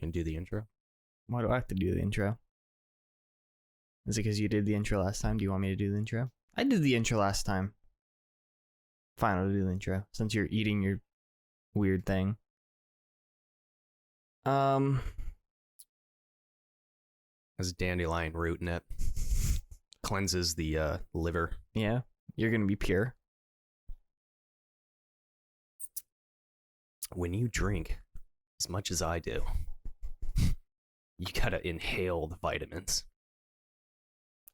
And do the intro. Why do I have to do the intro? Is it because you did the intro last time? Do you want me to do the intro? I did the intro last time. Fine, I'll do the intro since you're eating your weird thing. Has dandelion root in it. Cleanses the liver. Yeah, you're gonna be pure. When you drink as much as I do, you gotta inhale the vitamins.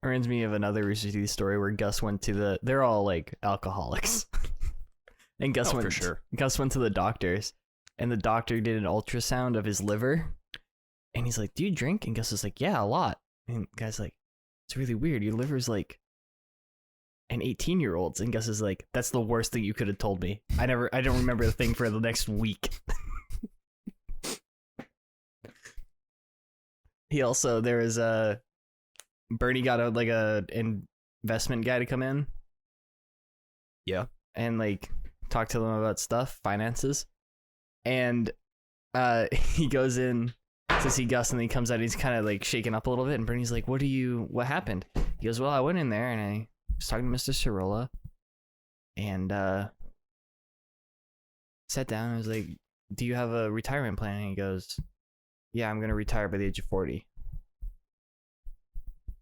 Reminds me of another Rooster Teeth story where Gus went to the. They're all like alcoholics, and Gus went. For sure. Gus went to the doctors, and the doctor did an ultrasound of his liver, and he's like, "Do you drink?" And Gus is like, "Yeah, a lot." And the guy's like, "It's really weird. Your liver's like an 18-year-old's." And Gus is like, "That's the worst thing you could have told me. I don't remember the thing for the next week." He also, there was Bernie got a investment guy to come in. Yeah. And like talk to them about stuff, finances. And he goes in to see Gus, and then he comes out, he's kind of like shaking up a little bit, and Bernie's like, what happened? He goes, "Well, I went in there and I was talking to Mr. Cirola and sat down and I was like, do you have a retirement plan?" And he goes, "Yeah, I'm gonna retire by the age of 40.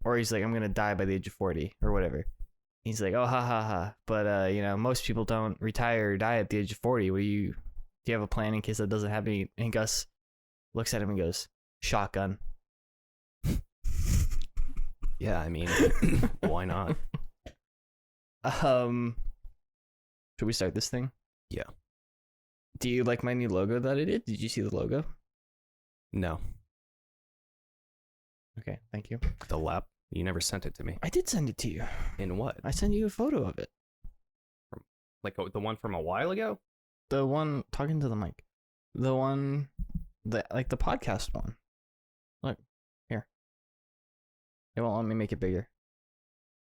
Or he's like, "I'm gonna die by the age of 40 or whatever." He's like, "Oh, ha ha ha. But most people don't retire or die at the age of 40. Do you have a plan in case that doesn't happen?" And Gus looks at him and goes, "Shotgun." Yeah, I mean, why not? Should we start this thing? Yeah. Do you like my new logo that I did? Did you see the logo? No. Okay, thank you. The lap? You never sent it to me. I did send it to you. In what? I sent you a photo of it. Like the one from a while ago? The one talking to the mic. The one the podcast one. Look, here. It won't let me make it bigger.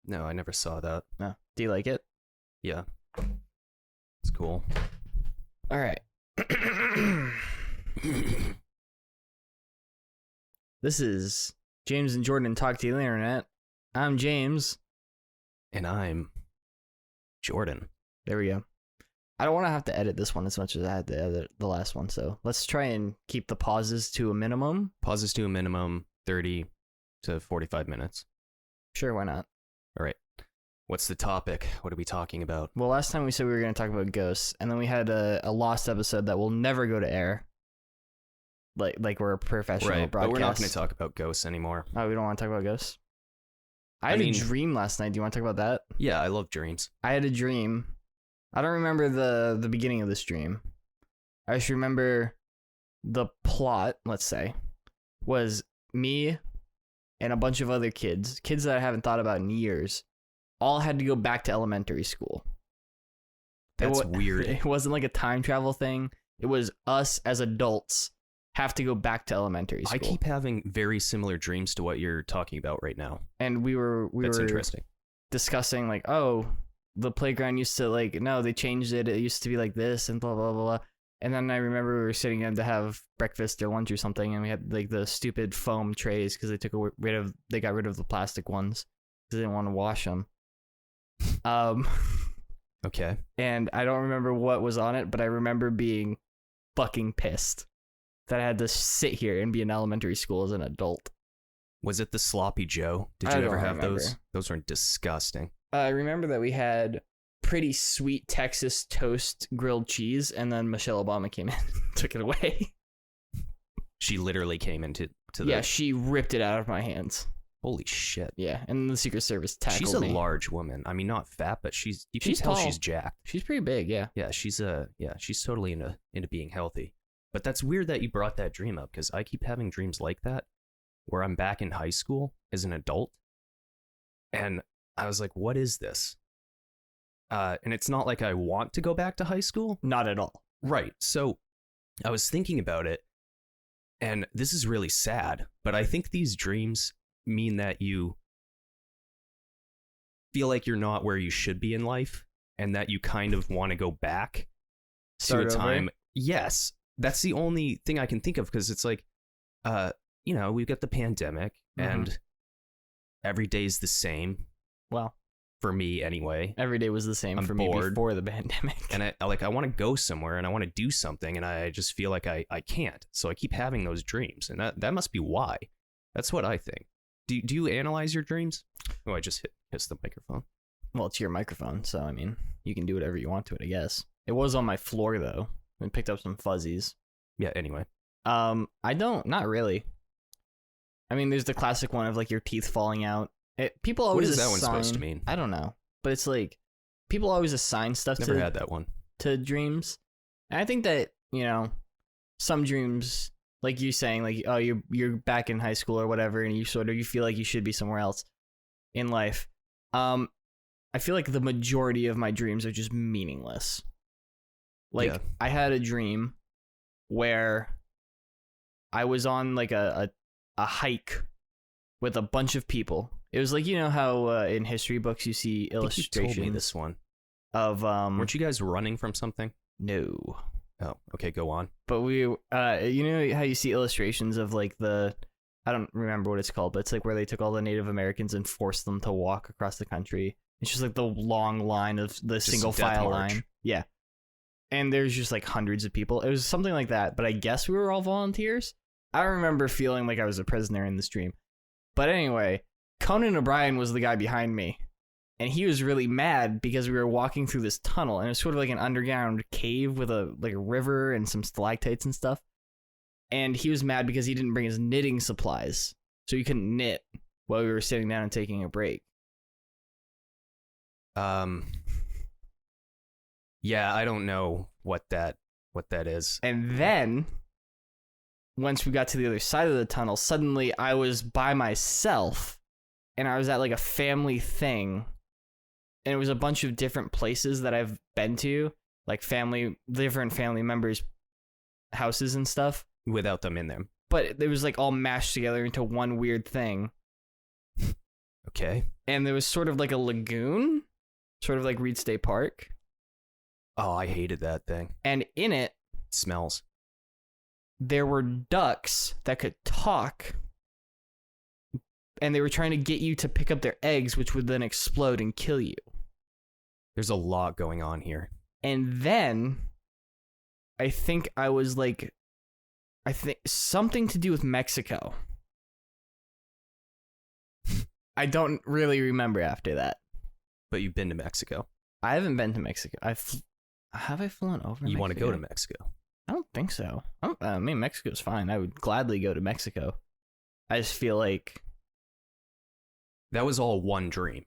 No, I never saw that. No. Do you like it? Yeah. It's cool. All right. This is James and Jordan Talk to the Internet. I'm James. And I'm Jordan. There we go. I don't want to have to edit this one as much as I had to edit the last one, so let's try and keep the pauses to a minimum. Pauses to a minimum 30 to 45 minutes. Sure, why not? All right. What's the topic? What are we talking about? Well, last time we said we were going to talk about ghosts, and then we had a lost episode that will never go to air. Like we're a professional broadcast. But we're not going to talk about ghosts anymore. Oh, we don't want to talk about ghosts? I had a dream last night. Do you want to talk about that? Yeah, I love dreams. I had a dream. I don't remember the beginning of this dream. I just remember the plot, let's say, was me and a bunch of other kids that I haven't thought about in years, all had to go back to elementary school. That's weird. It wasn't like a time travel thing. It was us as adults have to go back to elementary school. I keep having very similar dreams to what you're talking about right now. And we were interesting. Discussing like, oh, the playground used to no, they changed it. It used to be like this and blah, blah, blah, blah. And then I remember we were sitting down to have breakfast or lunch or something, and we had like the stupid foam trays because they got rid of the plastic ones because they didn't want to wash them. Okay. And I don't remember what was on it, but I remember being fucking pissed that I had to sit here and be in elementary school as an adult. Was it the Sloppy Joe? Did you ever have those? Those are disgusting. I remember that we had pretty sweet Texas toast grilled cheese, and then Michelle Obama came in and took it away. She literally came into the... Yeah, she ripped it out of my hands. Holy shit. Yeah, and the Secret Service tackled me. She's a large woman. I mean, not fat, but you can tell tall. She's jacked. She's pretty big, yeah. Yeah, she's totally into being healthy. But that's weird that you brought that dream up, because I keep having dreams like that where I'm back in high school as an adult, and I was like, what is this? And it's not like I want to go back to high school. Not at all. Right. So I was thinking about it, and this is really sad, but I think these dreams mean that you feel like you're not where you should be in life, and that you kind of want to go back to a time. Yes. That's the only thing I can think of, because it's like, we've got the pandemic, and every day's the same. Well, for me anyway. Every day was the same for me before the pandemic. And I want to go somewhere and I want to do something, and I just feel like I can't. So I keep having those dreams, and that must be why. That's what I think. Do you analyze your dreams? Oh, I just hit the microphone. Well, it's your microphone, so I mean, you can do whatever you want to it, I guess. It was on my floor though. I picked up some fuzzies. Yeah, anyway. Not really. I mean, there's the classic one of like your teeth falling out. People always what is that assign, one supposed to mean? I don't know, but it's like people always assign stuff Never had that one to dreams, and I think that some dreams, like you saying, like you're back in high school or whatever, and you feel like you should be somewhere else in life. I feel like the majority of my dreams are just meaningless. Like I had a dream where I was on like a hike with a bunch of people. It was like, how in history books you see illustrations. You told me this one. Of weren't you guys running from something? No. Oh, okay, go on. But we how you see illustrations of like I don't remember what it's called, but it's like where they took all the Native Americans and forced them to walk across the country. It's just like the long line of the just single file line. Yeah. And there's just like hundreds of people. It was something like that, but I guess we were all volunteers. I don't remember feeling like I was a prisoner in this dream. But anyway, Conan O'Brien was the guy behind me. And he was really mad because we were walking through this tunnel, and it was sort of like an underground cave with a river and some stalactites and stuff. And he was mad because he didn't bring his knitting supplies, so he couldn't knit while we were sitting down and taking a break. Yeah, I don't know what that is. And then once we got to the other side of the tunnel, suddenly I was by myself, and I was at like a family thing, and it was a bunch of different places that I've been to, like different family members' houses and stuff. Without them in them. But it was like all mashed together into one weird thing. Okay. And there was sort of like a lagoon, sort of like Reed State Park. Oh, I hated that thing. And in it smells. There were ducks that could talk, and they were trying to get you to pick up their eggs, which would then explode and kill you. There's a lot going on here. And then I think something to do with Mexico. I don't really remember after that. But you've been to Mexico. I haven't been to Mexico. Have I flown over? You want to go to Mexico? I don't think so. I mean, Mexico's fine. I would gladly go to Mexico. I just feel like that was all one dream.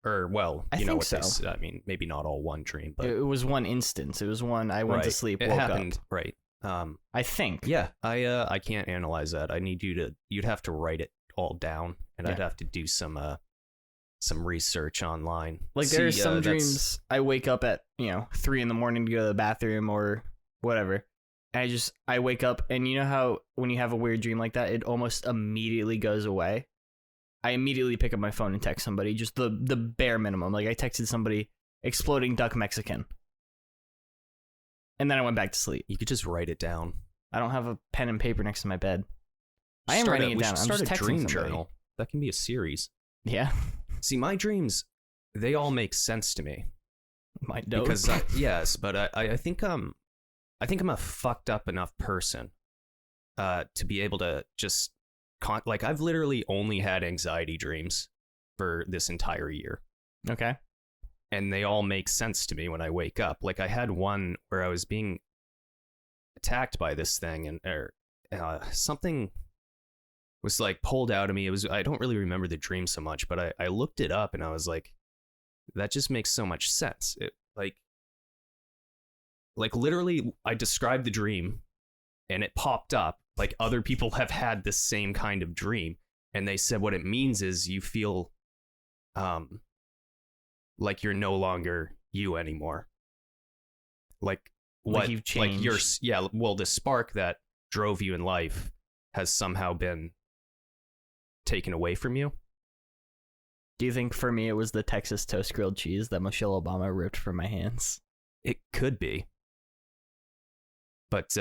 Or, well, I think so. I mean, maybe not all one dream, but it was one instance. It was one. I went to sleep, woke up. Right. I think. Yeah. I can't analyze that. I need you'd have to write it all down, and I'd have to do some research online. Like there are some dreams I wake up at 3 a.m. to go to the bathroom or whatever, and I wake up, and you know how when you have a weird dream like that, it almost immediately goes away. I immediately pick up my phone and text somebody, just the bare minimum. Like I texted somebody, exploding duck Mexican, and then I went back to sleep. You could just write it down. I don't have a pen and paper next to my bed. I am writing it down. I'm just texting dream somebody. Journal. That can be a series. Yeah. See, my dreams, they all make sense to me. My don't. Because yes, but I think I'm a fucked up enough person to be able to just I've literally only had anxiety dreams for this entire year. Okay. And they all make sense to me when I wake up. Like I had one where I was being attacked by this thing, and something was like pulled out of me. I don't really remember the dream so much, but I looked it up and I was like, that just makes so much sense. It like literally I described the dream and it popped up like other people have had the same kind of dream, and they said what it means is you feel like you're no longer you anymore. Like what like you've changed. Like the spark that drove you in life has somehow been taken away from you. Do you think for me it was the Texas toast grilled cheese that Michelle Obama ripped from my hands? It could be. But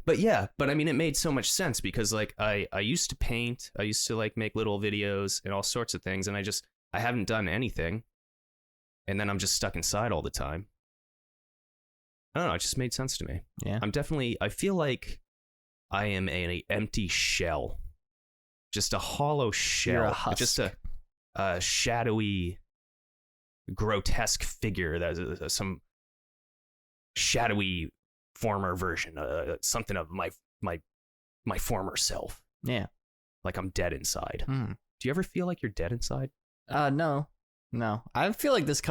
But yeah, but I mean, it made so much sense because like I used to paint, I used to like make little videos and all sorts of things, and I haven't done anything, and then I'm just stuck inside all the time. I don't know. It just made sense to me. Yeah. I feel like I am an empty shell, just a hollow shell, You're a husk. just a shadowy, grotesque figure that is some shadowy former version, something of my former self. Yeah. Like I'm dead inside. Hmm. Do you ever feel like you're dead inside? No. I feel like this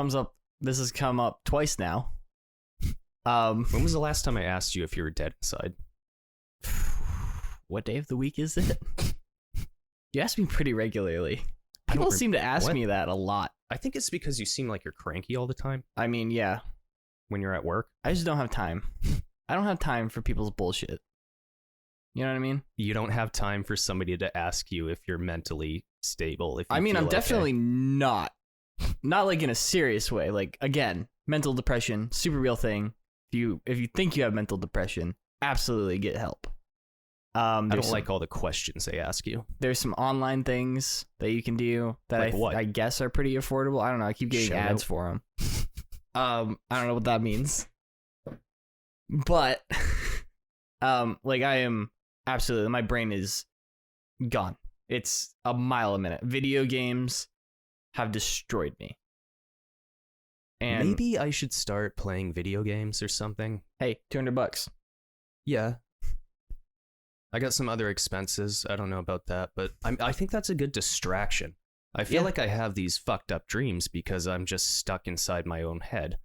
has come up twice now. When was the last time I asked you if you were dead inside? What day of the week is it? You ask me pretty regularly. People seem to ask me that a lot. I think it's because you seem like you're cranky all the time I mean, yeah. when you're at work. I just don't have time. I don't have time for people's bullshit. You know what I mean? You don't have time for somebody to ask you if you're mentally stable. If you I mean, feel I'm okay. definitely not like in a serious way. Like, again, mental depression, super real thing. If you think you have mental depression, absolutely get help. I don't like all the questions they ask you. There's some online things that you can do that Like what? I guess are pretty affordable. I don't know. I keep getting Shout ads out. for them. I don't know what that means. But like I am absolutely, my brain is gone. It's a mile a minute. Video games have destroyed me. And Maybe I should start playing video games or something. hey, $200. Yeah. I got some other expenses. I don't know about that, but I think that's a good distraction. I feel Yeah. like I have these fucked up dreams because I'm just stuck inside my own head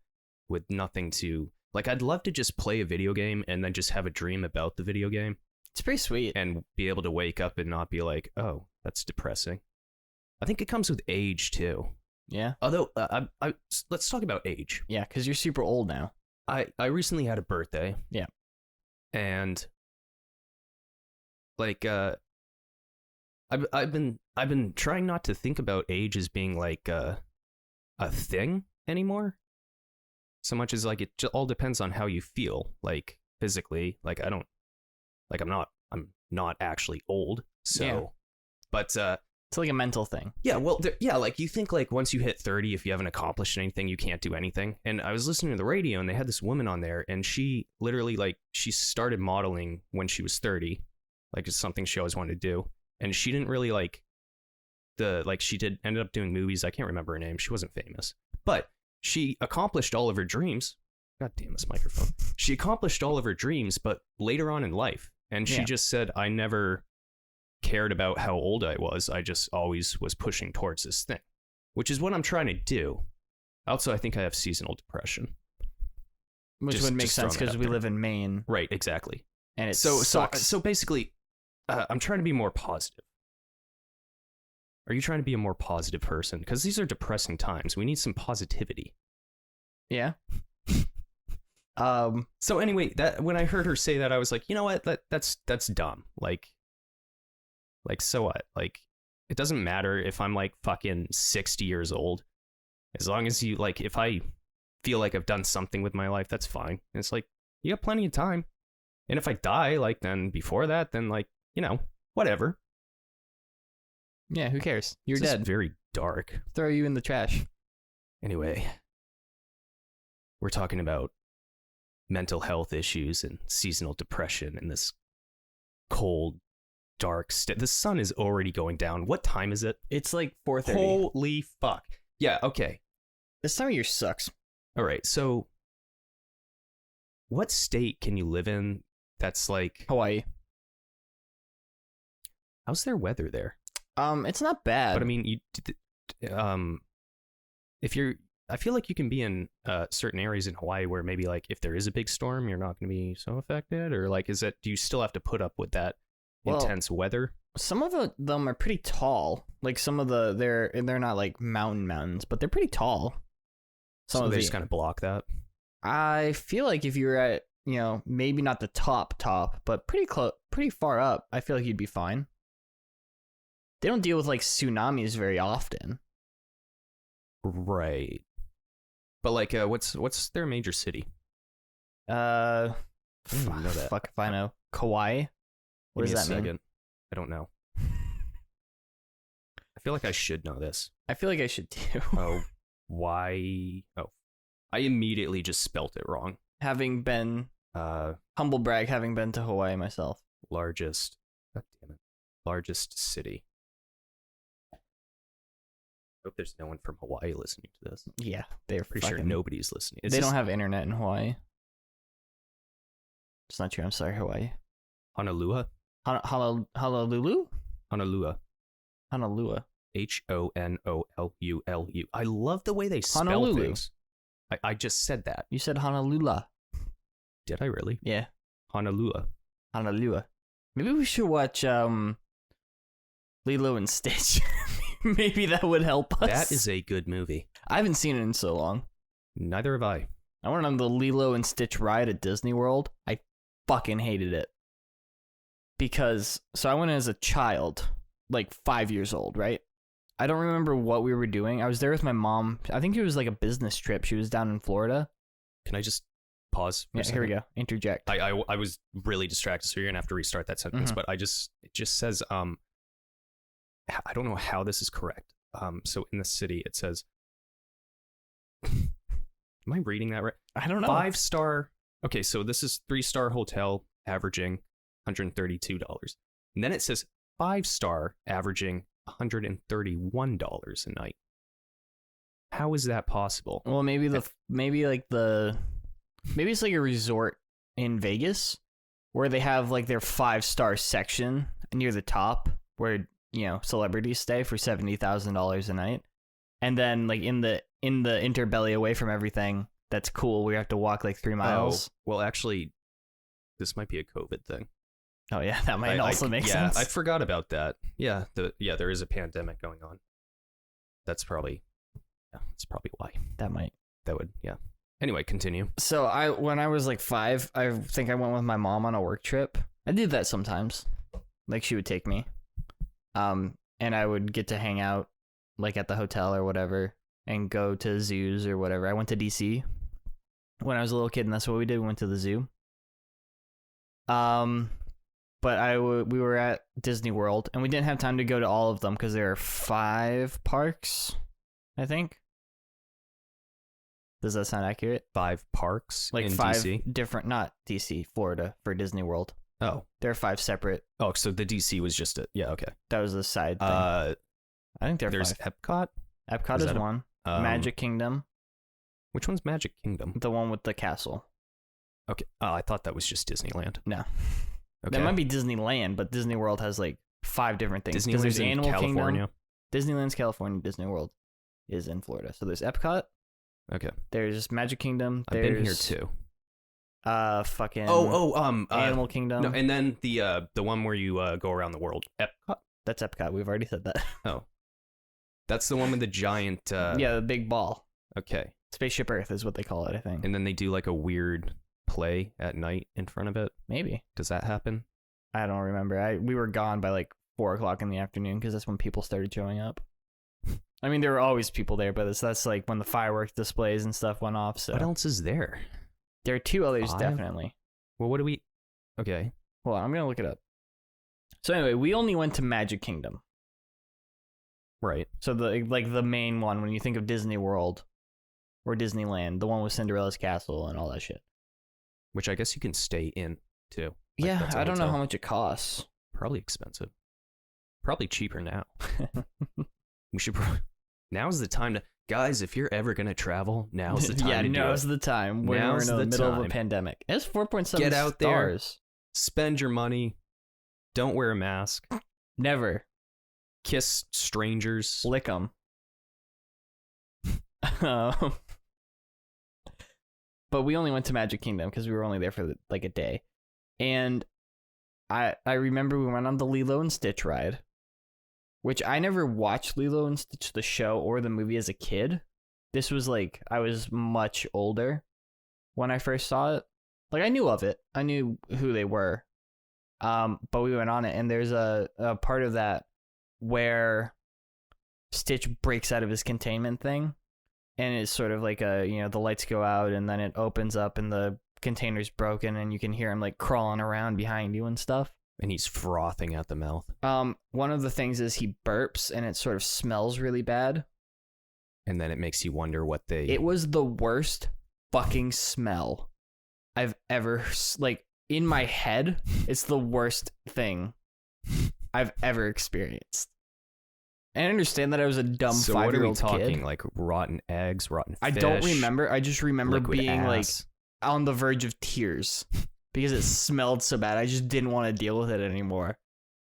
with nothing to... Like, I'd love to just play a video game and then just have a dream about the video game It's pretty sweet. and be able to wake up and not be like, oh, that's depressing. I think it comes with age, too. Yeah. Although, let's talk about age. Yeah, because you're super old now. I recently had a birthday. Yeah. And like I've been trying not to think about age as being like a thing anymore. So much as like it all depends on how you feel, like physically. Like I'm not actually old. So Yeah. but It's like a mental thing. yeah, well, like you think like once you hit 30, if you haven't accomplished anything, you can't do anything. And I was listening to the radio and they had this woman on there and she literally like, she started modeling when she was 30, like it's something she always wanted to do. And she didn't really like ended up doing movies. I can't remember her name. She wasn't famous, but she accomplished all of her dreams. God damn this microphone. She accomplished all of her dreams, but later on in life. And she Yeah. just said, I never cared about how old I was. I just always was pushing towards this thing, which is what I'm trying to do. Also, I think I have seasonal depression. Which would make just sense throwing that because out we there. live in Maine Right, exactly. and it So sucks. basically, I'm trying to be more positive. Are you trying to be a more positive person? Because these are depressing times. We need some positivity. Yeah. So anyway, that when I heard her say that, I was like, you know what? That's dumb. Like so what? Like, it doesn't matter if I'm like fucking 60 years old. As long as you like, if I feel like I've done something with my life, that's fine. And it's like, you got plenty of time. And if I die, like then before that, then like, you know, whatever. Yeah, who cares? You're This is dead. very dark. Throw you in the trash. Anyway, we're talking about mental health issues and seasonal depression and this cold, dark the sun is already going down. What time is it? It's like 4:30. Holy fuck. Yeah, okay. This time of year sucks. All right. So what state can you live in that's like Hawaii. how's their weather there? It's not bad. But I mean, if you're I feel like you can be in certain areas in Hawaii where maybe like if there is a big storm, you're not going to be so affected, or like do you still have to put up with that intense weather? Some of them are pretty tall. Like some of they're not like mountains, but they're pretty tall. So they just kind of block that. I feel like if you were at, maybe not the top, but pretty close, pretty far up, I feel like you'd be fine. They don't deal with like tsunamis very often. Right. But like what's their major city? Fuck know that. if I know. Kauai. What Give does me that a mean? second. I don't know. I feel like I should know this. I feel like I should too. Oh, why? Oh, I immediately just spelt it wrong. Having been humble brag, having been to Hawaii myself. Largest. God damn it. Largest city. Hope there's no one from Hawaii listening to this. Yeah, they're Pretty sure nobody's listening. They don't have internet in Hawaii. It's not true. I'm sorry, Hawaii. Honolulu. Honolulu. Honolulu. Honolulu. Honolulu. I love the way they spell Honolulu. things. I just said that. You said Honolulu. Did I really? Yeah, Honolulu. Honolulu. Maybe we should watch Lilo and Stitch. Maybe that would help us. That is a good movie. I haven't seen it in so long. Neither have I. I went on the Lilo and Stitch ride at Disney World. I fucking hated it. Because, so I went as a child, like 5 years old, right? I don't remember what we were doing. I was there with my mom. I think it was like a business trip. She was down in Florida. Can I just pause for a Yeah, second? here we go. Interject. I was really distracted, so you're gonna have to restart that sentence. Mhm. But it just says I don't know how this is correct. So in the city it says, am I reading that right? I don't know. 5-star. Okay, so this is 3-star hotel averaging $132, and then it says 5-star averaging $131 a night. How is that possible? Well, maybe it's like a resort in Vegas where they have like their 5-star section near the top where, you know, celebrities stay for $70,000 a night. And then like in the interbelly away from everything that's cool, we have to walk like 3 miles. Oh, well, actually, this might be a COVID thing. Oh yeah, that might also make sense. Yeah, I forgot about that. Yeah, there is a pandemic going on. That's probably why. That Would, yeah. Anyway, continue. So when I was like 5, I think I went with my mom on a work trip. I did that sometimes. Like she would take me. And I would get to hang out like at the hotel or whatever and go to zoos or whatever. I went to DC when I was a little kid, and that's what we did. We went to the zoo. But we were at Disney World, and we didn't have time to go to all of them because there are 5 parks, I think. Does that sound accurate? 5 parks Like in 5 DC? different, not DC, Florida, for Disney World. Oh. There are 5 separate. Oh, so the DC was just yeah, okay. That was a side thing. I think there's 5. Epcot? Epcot is one. Magic Kingdom. Which one's Magic Kingdom? The one with the castle. Okay. Oh, I thought that was just Disneyland. No. Okay. That might be Disneyland, but Disney World has like 5 different things. 'Cause Disneyland's in California. Kingdom. Disneyland's California. Disney World is in Florida. So there's Epcot. Okay. There's Magic Kingdom. I've been here too. Fucking. Animal Kingdom. No, and then the one where you go around the world. Epcot. That's Epcot. We've already said that. Oh. That's the one with the giant. Yeah, the big ball. Okay. Spaceship Earth is what they call it, I think. And then they do like a weird play at night in front of it. Maybe. Does that happen? I don't remember. We were gone by like 4:00 in the afternoon because that's when people started showing up. I mean, there were always people there, but that's like when the fireworks displays and stuff went off. So what else is there? There are 2 others, 5? definitely. Well, what do we? Okay. Hold on, I'm gonna look it up. So anyway, we only went to Magic Kingdom. Right. So the main one when you think of Disney World or Disneyland, the one with Cinderella's castle and all that shit. Which I guess you can stay in too. Yeah, that's a I don't know hotel. how much it costs. Probably expensive. Probably cheaper now. We should. Now's the time to, guys. If you're ever gonna travel, now's the time. Yeah, to do now's it. the time when Now's we're in the the middle of a time. pandemic. It's 4.7 Get out there. stars. Spend your money. Don't wear a mask. Never Kiss strangers. lick them. But we only went to Magic Kingdom because we were only there for like a day, and I remember we went on the Lilo and Stitch ride, which I never watched Lilo and Stitch the show or the movie as a kid. This was like I was much older when I first saw it. Like I knew of it, I knew who they were, but we went on it, and there's a part of that where Stitch breaks out of his containment thing. And it's sort of like the lights go out and then it opens up and the container's broken, and you can hear him like crawling around behind you and stuff. And he's frothing at the mouth. One of the things is he burps, and it sort of smells really bad. And then it makes you wonder what they... It was the worst fucking smell I've ever... Like, in my head, it's the worst thing I've ever experienced. And I understand that I was a dumb 5-year-old kid. So what are we talking? Like rotten eggs, rotten fish? I don't remember. I just remember being ass. like on the verge of tears because it smelled so bad. I just didn't want to deal with it anymore.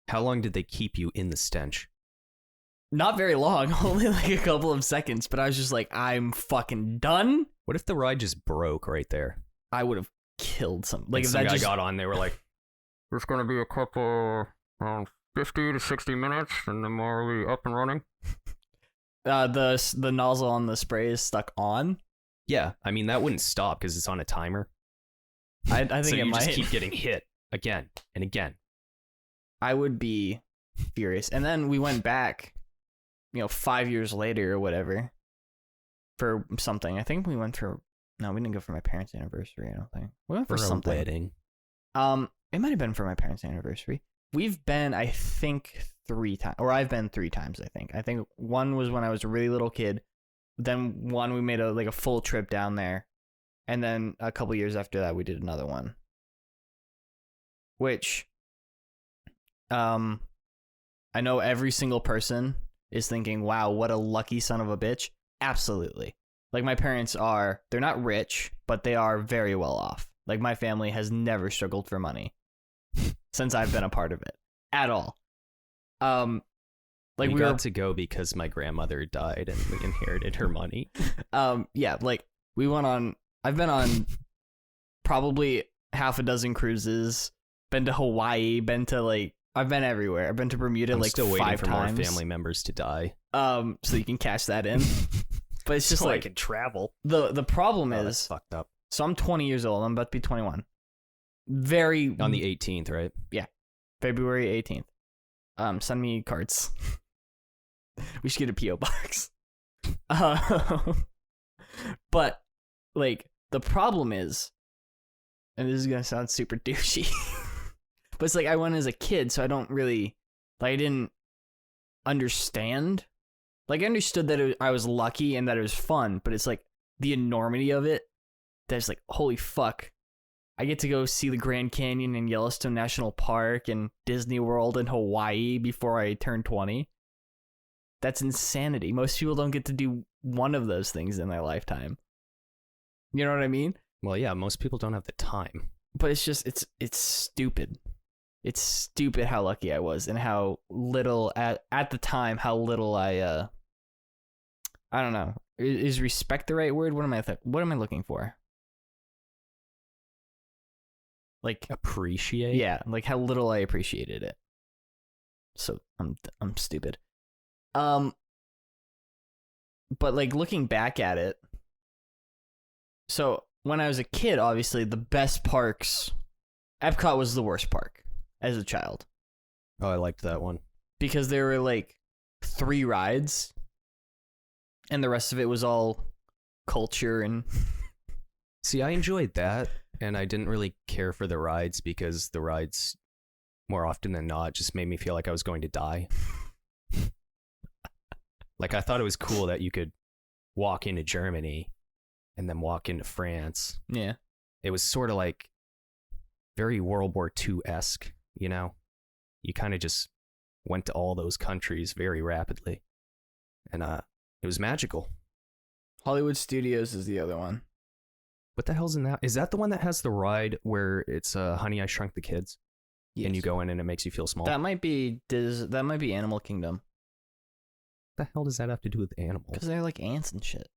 How long did they keep you in the stench? Not very long, only like a couple of seconds, but I was just like, I'm fucking done. What if the ride just broke right there? I would have killed some. Like and if some that guy just got on, they were like, "There's gonna be a couple 50 to 60 minutes, and then we'll be up and running." The nozzle on the spray is stuck on. Yeah, I mean that wouldn't stop because it's on a timer. I think so it you might just keep getting hit again and again. I would be furious. And then we went back, 5 years later or whatever, for something. I think we went for... No, we didn't go for my parents' anniversary, I don't think. We went for something. A wedding. It might have been for my parents' anniversary. We've been, I think, 3 times. Or I've been 3 times, I think. I think one was when I was a really little kid. Then one, we made a full trip down there. And then a couple years after that, we did another one. Which... I know every single person is thinking, wow, what a lucky son of a bitch. Absolutely. Like, my parents they're not rich, but they are very well off. Like, my family has never struggled for money since I've been a part of it at all. Like we got to go because my grandmother died and we inherited her money. Yeah, like I've been on probably half a dozen cruises, been to Hawaii, I've been everywhere. I've been to Bermuda I'm like still waiting 5 for times. more family members to die. So you can cash that in. But it's just so like I can travel. The problem Oh, is that's fucked up. So I'm 20 years old. I'm about to be 21. On the 18th, right? Yeah, February 18th. Send me cards. We should get a PO box. But like the problem is, and this is gonna sound super douchey, but it's like I went as a kid, so I don't really I didn't understand. Like I understood that I was lucky and that it was fun, but it's like the enormity of it. That's like, holy fuck. I get to go see the Grand Canyon and Yellowstone National Park and Disney World in Hawaii before I turn 20. That's insanity. Most people don't get to do one of those things in their lifetime. You know what I mean? Well, yeah, most people don't have the time. But it's just, it's stupid. It's stupid how lucky I was and how little, at the time, how little I don't know. Is respect the right word? What am I looking for? Like appreciate? Yeah, like how little I appreciated it. So I'm stupid. But like looking back at it, so when I was a kid, obviously the best parks, Epcot was the worst park as a child. Oh, I liked that one. Because there were like 3 rides and the rest of it was all culture and See, I enjoyed that, and I didn't really care for the rides because the rides, more often than not, just made me feel like I was going to die. Like, I thought it was cool that you could walk into Germany and then walk into France. Yeah. It was sort of like very World War II-esque, you know? You kind of just went to all those countries very rapidly. And it was magical. Hollywood Studios is the other one. What the hell's in that? Is that the one that has the ride where it's Honey, I Shrunk the Kids? Yes. And you go in and it makes you feel small? That might be Animal Kingdom. What the hell does that have to do with animals? Because they're like ants and shit.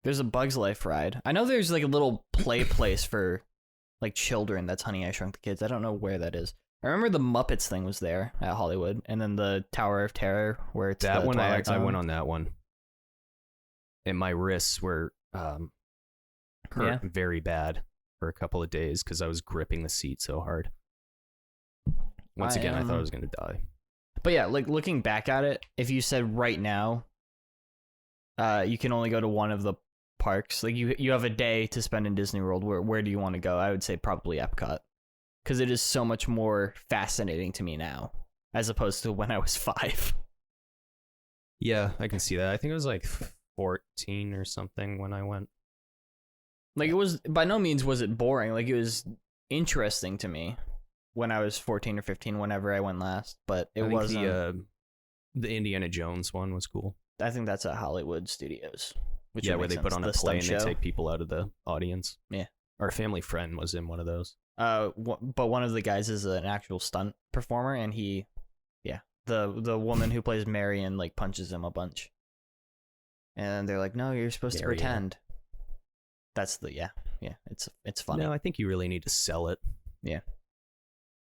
There's a Bug's Life ride. I know there's like a little play place for like children that's Honey, I Shrunk the Kids. I don't know where that is. I remember the Muppets thing was there at Hollywood, and then the Tower of Terror where it's that the one. Twilight Zone. I went on that one, and my wrists were hurt very bad for a couple of days because I was gripping the seat so hard. Once again, I thought I was gonna die. But yeah, like looking back at it, if you said right now, you can only go to one of the parks. Like you have a day to spend in Disney World. Where do you want to go? I would say probably Epcot, because it is so much more fascinating to me now as opposed to when I was 5. Yeah, I can see that. I think it was like 14 or something when I went. Like, it was, by no means was it boring. Like, it was interesting to me when I was 14 or 15, whenever I went last. But it wasn't. The Indiana Jones one was cool. I think that's at Hollywood Studios. Which where they put on a play and they take people out of the audience. Yeah. Our family friend was in one of those. But one of the guys is an actual stunt performer, and the woman who plays Marion like punches him a bunch. And they're like, "No, you're supposed to pretend." That's it's funny. No, I think you really need to sell it. Yeah.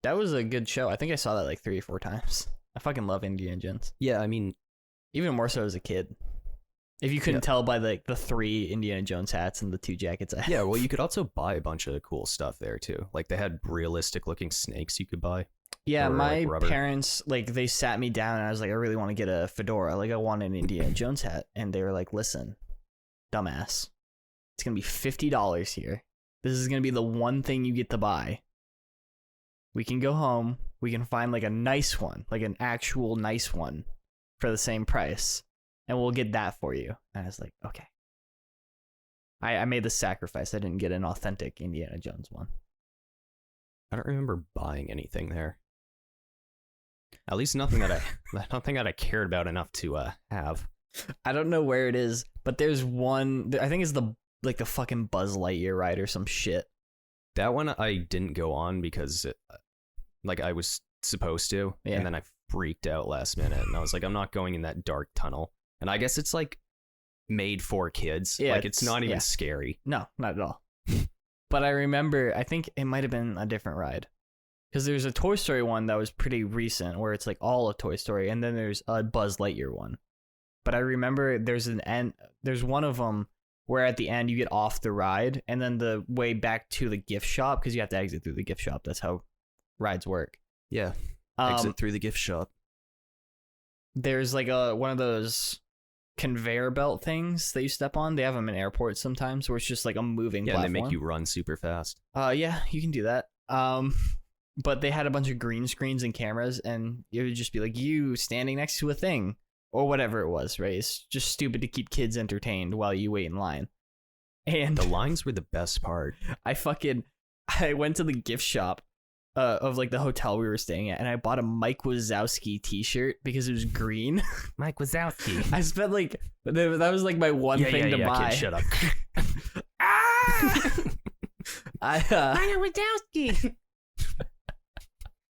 That was a good show. I think I saw that like 3 or 4 times. I fucking love Indiana Jones. Yeah, I mean, even more so as a kid. If you couldn't tell by the 3 Indiana Jones hats and the 2 jackets I have. Yeah, well, you could also buy a bunch of cool stuff there too. Like they had realistic looking snakes you could buy. Yeah, my parents, like, they sat me down and I was like, I really want to get a fedora. Like, I want an Indiana Jones hat. And they were like, listen, dumbass, it's going to be $50 here. This is going to be the one thing you get to buy. We can go home. We can find like a nice one, like an actual nice one for the same price. And we'll get that for you. And I was like, okay. I made the sacrifice. I didn't get an authentic Indiana Jones one. I don't remember buying anything there. At least nothing that I don't think that I cared about enough to have. I don't know where it is, but there's one. I think it's the fucking Buzz Lightyear ride or some shit. That one I didn't go on because I was supposed to, and then I freaked out last minute, and I was like, I'm not going in that dark tunnel. And I guess it's like made for kids. Yeah, like it's not even scary. No, not at all. But I remember, I think it might have been a different ride. Because there's a Toy Story one that was pretty recent where it's like all a Toy Story, and then there's a Buzz Lightyear one. But I remember there's one of them where at the end you get off the ride, and then the way back to the gift shop, because you have to exit through the gift shop. That's how rides work. Yeah, exit through the gift shop. There's like one of those conveyor belt things that you step on. They have them in airports sometimes, where it's just like a moving platform. And they make you run super fast. Yeah, you can do that. But they had a bunch of green screens and cameras, and it would just be like you standing next to a thing or whatever it was, right? It's just stupid to keep kids entertained while you wait in line. And the lines were the best part. I went to the gift shop of like the hotel we were staying at, and I bought a Mike Wazowski t-shirt because it was green. Mike Wazowski. I spent like that was like my one thing to buy. Kid, shut up. Mike Wazowski.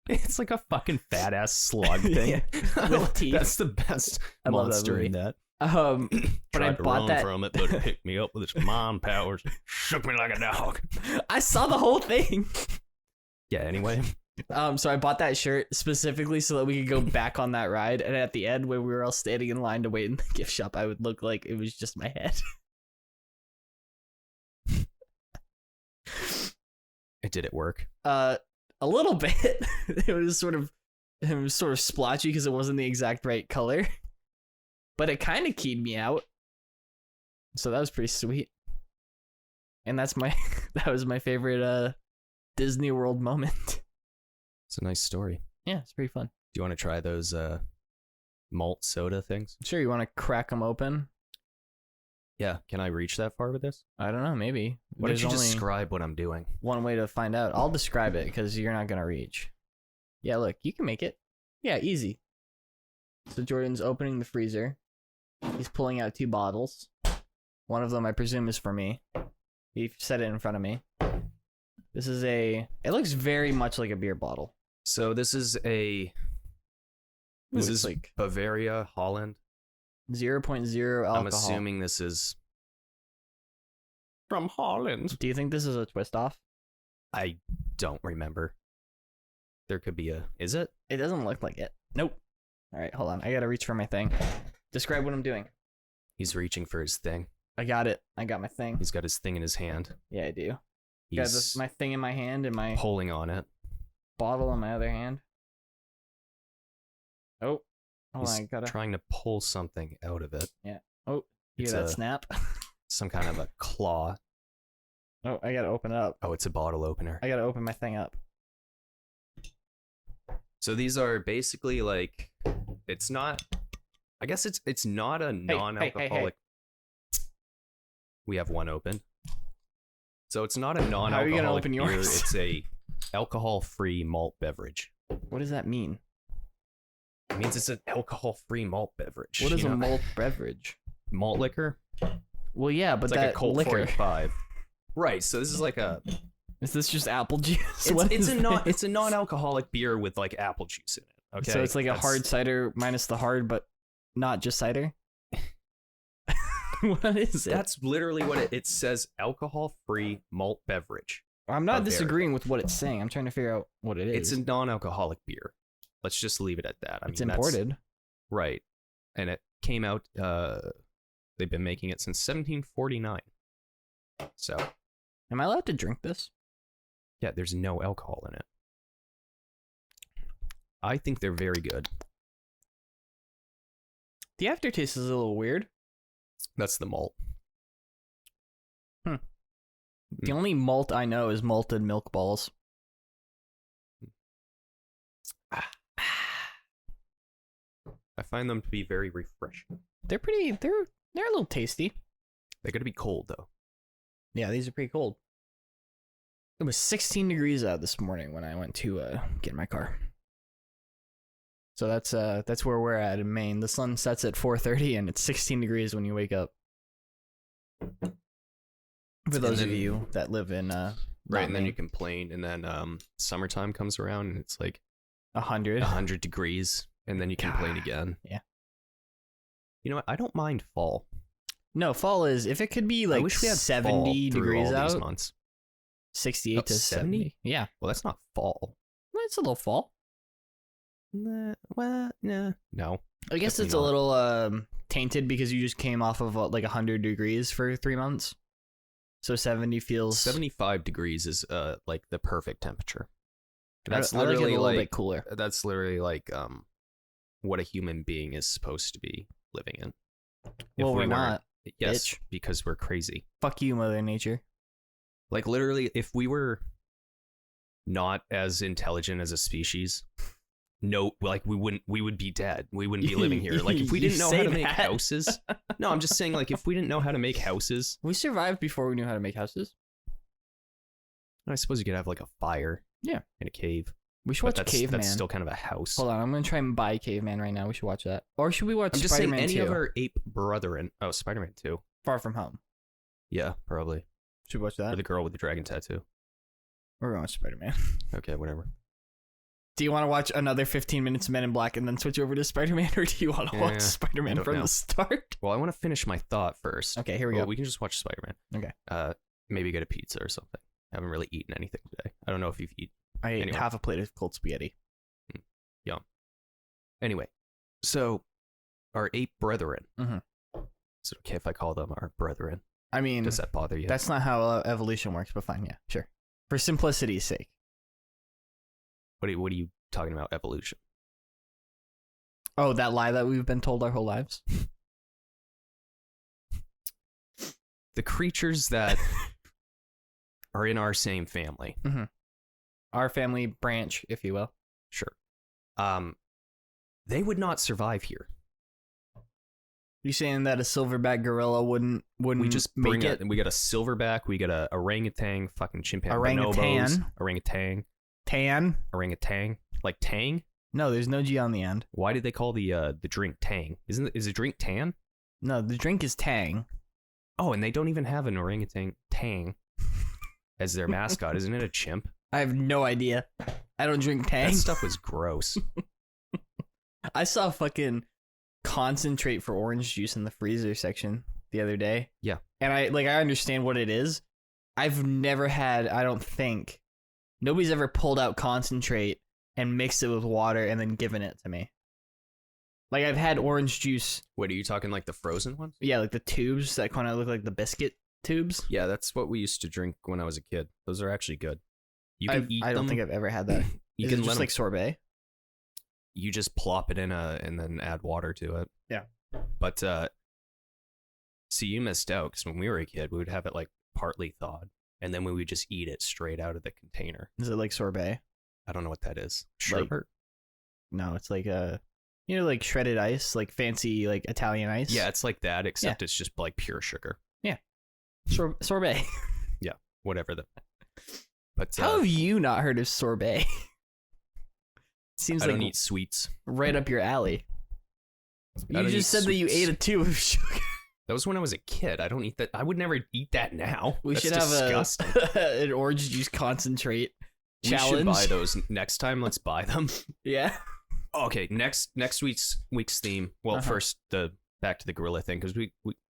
It's like a fucking fat ass slug thing. With teeth. That's the best monster in that. But I bought that from it, but it picked me up with its mom powers, shook me like a dog. I saw the whole thing. Yeah. Anyway. So I bought that shirt specifically so that we could go back on that ride, and at the end, when we were all standing in line to wait in the gift shop, I would look like it was just my head. Did it work? A little bit. It was sort of splotchy because it wasn't the exact right color, but it kind of keyed me out. So that was pretty sweet. And that was my favorite Disney World moment. It's a nice story. Yeah, it's pretty fun. Do you want to try those malt soda things? Sure. You want to crack them open? Yeah. Can I reach that far with this? I don't know. Maybe. Why don't you describe what I'm doing? One way to find out. I'll describe it because you're not going to reach. Yeah, look. You can make it. Yeah, easy. So Jordan's opening the freezer. He's pulling out 2 bottles. One of them, I presume, is for me. He set it in front of me. This is it looks very much like a beer bottle. So this is like Bavaria, Holland. 0.0 alcohol. I'm assuming this is from Holland. Do you think this is a twist off? I don't remember. There could be is it? It doesn't look like it. Nope. All right, hold on. I gotta reach for my thing. Describe what I'm doing. He's reaching for his thing. I got it. I got my thing. He's got his thing in his hand. Yeah, I do. He's got my thing in my hand and my pulling on it. Bottle in my other hand. Oh. Hold on, I gotta trying to pull something out of it. Yeah. Oh, you hear that snap? some kind of a claw. Oh, I gotta open it up. Oh, it's a bottle opener. I gotta open my thing up. So these are basically like, it's not, I guess it's not a non-alcoholic. We have one open. So it's not a non-alcoholic How are you gonna open beer. yours? It's a alcohol-free malt beverage. What does that mean? It means it's an alcohol-free malt beverage. What is a malt beverage? Malt liquor? Well, yeah, but It's like that a Colt liquor. 45. Right, so this is like a... Is this just apple juice? It's a non-alcoholic beer with like apple juice in it. Okay, So it's like a hard cider minus the hard, but not just cider? What is it? That's literally what it says. Alcohol-free malt beverage. I'm not Barbarian. disagreeing with what it's saying. I'm trying to figure out what it is. It's a non-alcoholic beer. Let's just leave it at that. It's imported. Right. And it came out, they've been making it since 1749. So. Am I allowed to drink this? Yeah, there's no alcohol in it. I think they're very good. The aftertaste is a little weird. That's the malt. The only malt I know is malted milk balls. I find them to be very refreshing. They're a little tasty. They're going to be cold, though. Yeah, these are pretty cold. It was 16 degrees out this morning when I went to get in my car. So that's where we're at in Maine. The sun sets at 4:30 and it's 16 degrees when you wake up. For those of you that live in right, and then you complain, and then summertime comes around and it's like 100 degrees, and then you complain again. Yeah. You know what? I don't mind fall. No, fall is, if it could be like I wish we had 70 degrees all out. These months. 68 Up to 70. Yeah. Well, that's not fall. Well, it's a little fall. No. I guess Definitely it's a little tainted because you just came off of like 100 degrees for 3 months. So 70 feels 75 degrees is like the perfect temperature. That's literally a little bit cooler. That's literally like what a human being is supposed to be living in. Well, we're not. Yes, bitch. because we're crazy. Fuck you, Mother Nature. Like literally, if we were not as intelligent as a species, no, like we would be dead. We wouldn't be living here. Like if we didn't know how to make houses. No, I'm just saying, like if we didn't know how to make houses. We survived before we knew how to make houses. I suppose you could have like a fire. Yeah. In a cave. We should watch Caveman. That's still kind of a house. Hold on, I'm gonna try and buy Caveman right now. We should watch that. Or should we watch I'm just Spider-Man saying any 2? of our ape brethren. Oh, Spider-Man 2. Far From Home. Yeah, probably. Should we watch Or that? the girl with the dragon tattoo. We're gonna watch Spider-Man. Okay, whatever. Do you want to watch another 15 minutes of Men in Black and then switch over to Spider-Man, or do you want to watch Spider-Man from the start? Well, I want to finish my thought first. Okay, here we go. We can just watch Spider-Man. Okay. Maybe get a pizza or something. I haven't really eaten anything today. I don't know if you've eaten. I ate half a plate of cold spaghetti. Yum. Anyway, so our ape brethren. Mm-hmm. Is it okay if I call them our brethren? I mean, does that bother you? That's not how evolution works, but fine, yeah, sure. For simplicity's sake. What are you talking about, evolution? Oh, that lie that we've been told our whole lives? The creatures that are in our same family. Mm-hmm. Our family branch, if you will. Sure. They would not survive here. You saying that a silverback gorilla wouldn't we just bring make it? We got a silverback, we got a orangutan, fucking chimpanzee, Orangutan. Orangutan, like tang. No, there's no G on the end. Why did they call the drink tang? Is the drink tan? No, the drink is Tang. Oh, and they don't even have an orangutan tang as their mascot. Isn't it a chimp? I have no idea. I don't drink Tang. That stuff was gross. I saw fucking concentrate for orange juice in the freezer section the other day. Yeah. And I understand what it is. I've never had, I don't think, nobody's ever pulled out concentrate and mixed it with water and then given it to me. Like, I've had orange juice. What, are you talking like the frozen ones? Yeah, like the tubes that kind of look like the biscuit tubes. Yeah, that's what we used to drink when I was a kid. Those are actually good. You can eat them. I don't think I've ever had that. You Is can it just let like sorbet? You just plop it in and then add water to it. Yeah. But See, you missed out because when we were a kid, we would have it like partly thawed, and then we would just eat it straight out of the container. Is it like sorbet? I don't know what that is. Like- Sherbet? No, it's like like shredded ice, like fancy like Italian ice. Yeah, it's like that, except it's just like pure sugar. Sorbet. Whatever the. But How have you not heard of sorbet? Seems I like don't eat sweets. right up your alley. I You don't just eat said that you sweets. ate a tube of sugar. That was when I was a kid. I don't eat that. I would never eat that now. We That's should have disgusting. an orange juice concentrate challenge. We should buy those next time. Let's buy them. Yeah. Okay, next week's theme. Well, first back to the gorilla thing because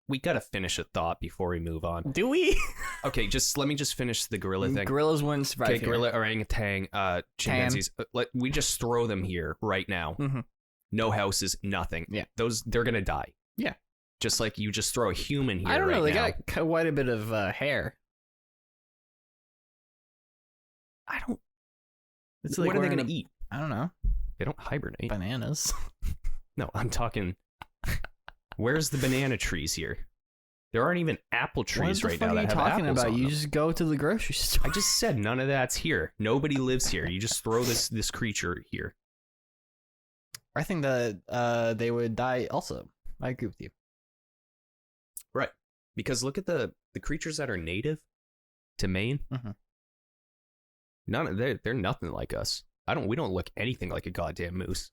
we gotta finish a thought before we move on. Do we? Okay, let me just finish the gorilla thing. Gorillas wouldn't survive. Okay, here. gorilla, orangutan, chimpanzees. We just throw them here right now. Mm-hmm. No houses, nothing. Yeah. They're gonna die. Yeah. Just like you just throw a human here. I don't know. Right They now. got quite a bit of hair. I don't. It's What like are they wearing gonna eat? I don't know. They don't hibernate. Bananas. No, I'm talking. Where's the banana trees here? There aren't even apple trees right now that have What are you talking apples about? on You them. just go to the grocery store. I just said none of that's here. Nobody lives here. You just throw this creature here. I think that they would die also. I agree with you. Right. Because look at the creatures that are native to Maine. Mhm. They're nothing like us. We don't look anything like a goddamn moose.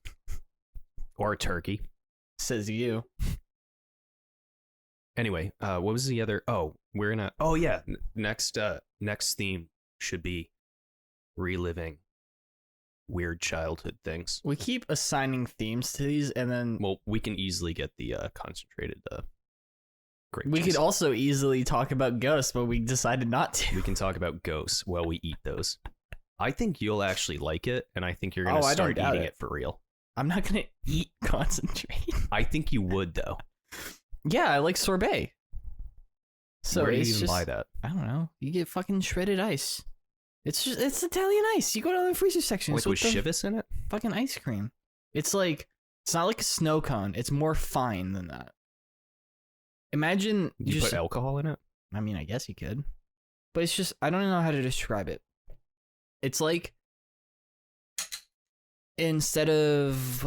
Or a turkey. Says you. Anyway, what was the other? Oh, we're gonna. Oh yeah, next theme should be reliving weird childhood things. We keep assigning themes to these, and then Well, we can easily get the concentrated. Grape we juice. could also easily talk about ghosts, but we decided not to. We can talk about ghosts while we eat those. I think you'll actually like it, and I think you're gonna Oh, I don't start doubt eating it. it for real. I'm not gonna eat concentrate. I think you would though. Yeah, I like sorbet. So Where do you it's even just, buy that? I don't know. You get fucking shredded ice. It's Italian ice. You go to the freezer section. Like It's with the chivas in it? fucking ice cream. It's not like a snow cone. It's more fine than that. Imagine You just. put alcohol in it? I mean, I guess you could, but it's just I don't know how to describe it. It's like instead of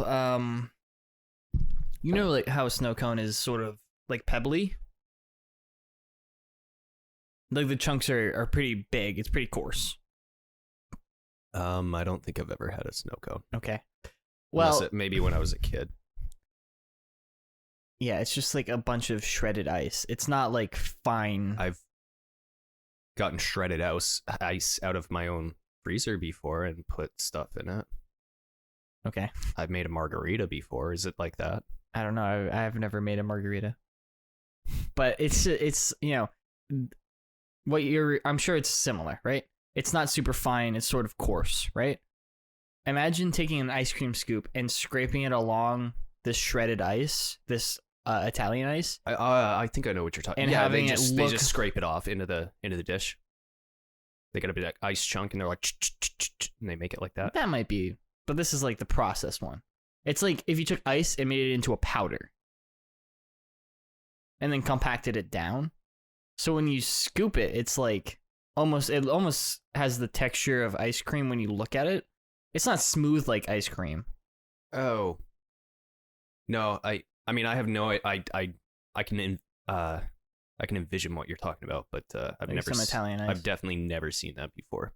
like how a snow cone is sort of like pebbly. Like the chunks are pretty big. It's pretty coarse. I don't think I've ever had a snow cone. Okay. Unless Well, maybe when I was a kid. yeah, it's just like a bunch of shredded ice. It's not like fine. I've gotten shredded ice out of my own freezer before and put stuff in it. Okay. I've made a margarita before. Is it like that? I don't know. I've never made a margarita. But it's what I'm sure it's similar, right? It's not super fine, it's sort of coarse, right? Imagine taking an ice cream scoop and scraping it along this shredded ice, this Italian ice. I think I know what you're talking. And Yeah, having they it look- just scrape it off into the dish. They got a bit of ice chunk and they're like, and they make it like that. That might be, but this is like the processed one. It's like if you took ice and made it into a powder and then compacted it down. So when you scoop it, it's like it almost has the texture of ice cream when you look at it. It's not smooth like ice cream. Oh. No, I mean I have no I can envision what you're talking about, but I've Like never some Italian ice. I've definitely never seen that before.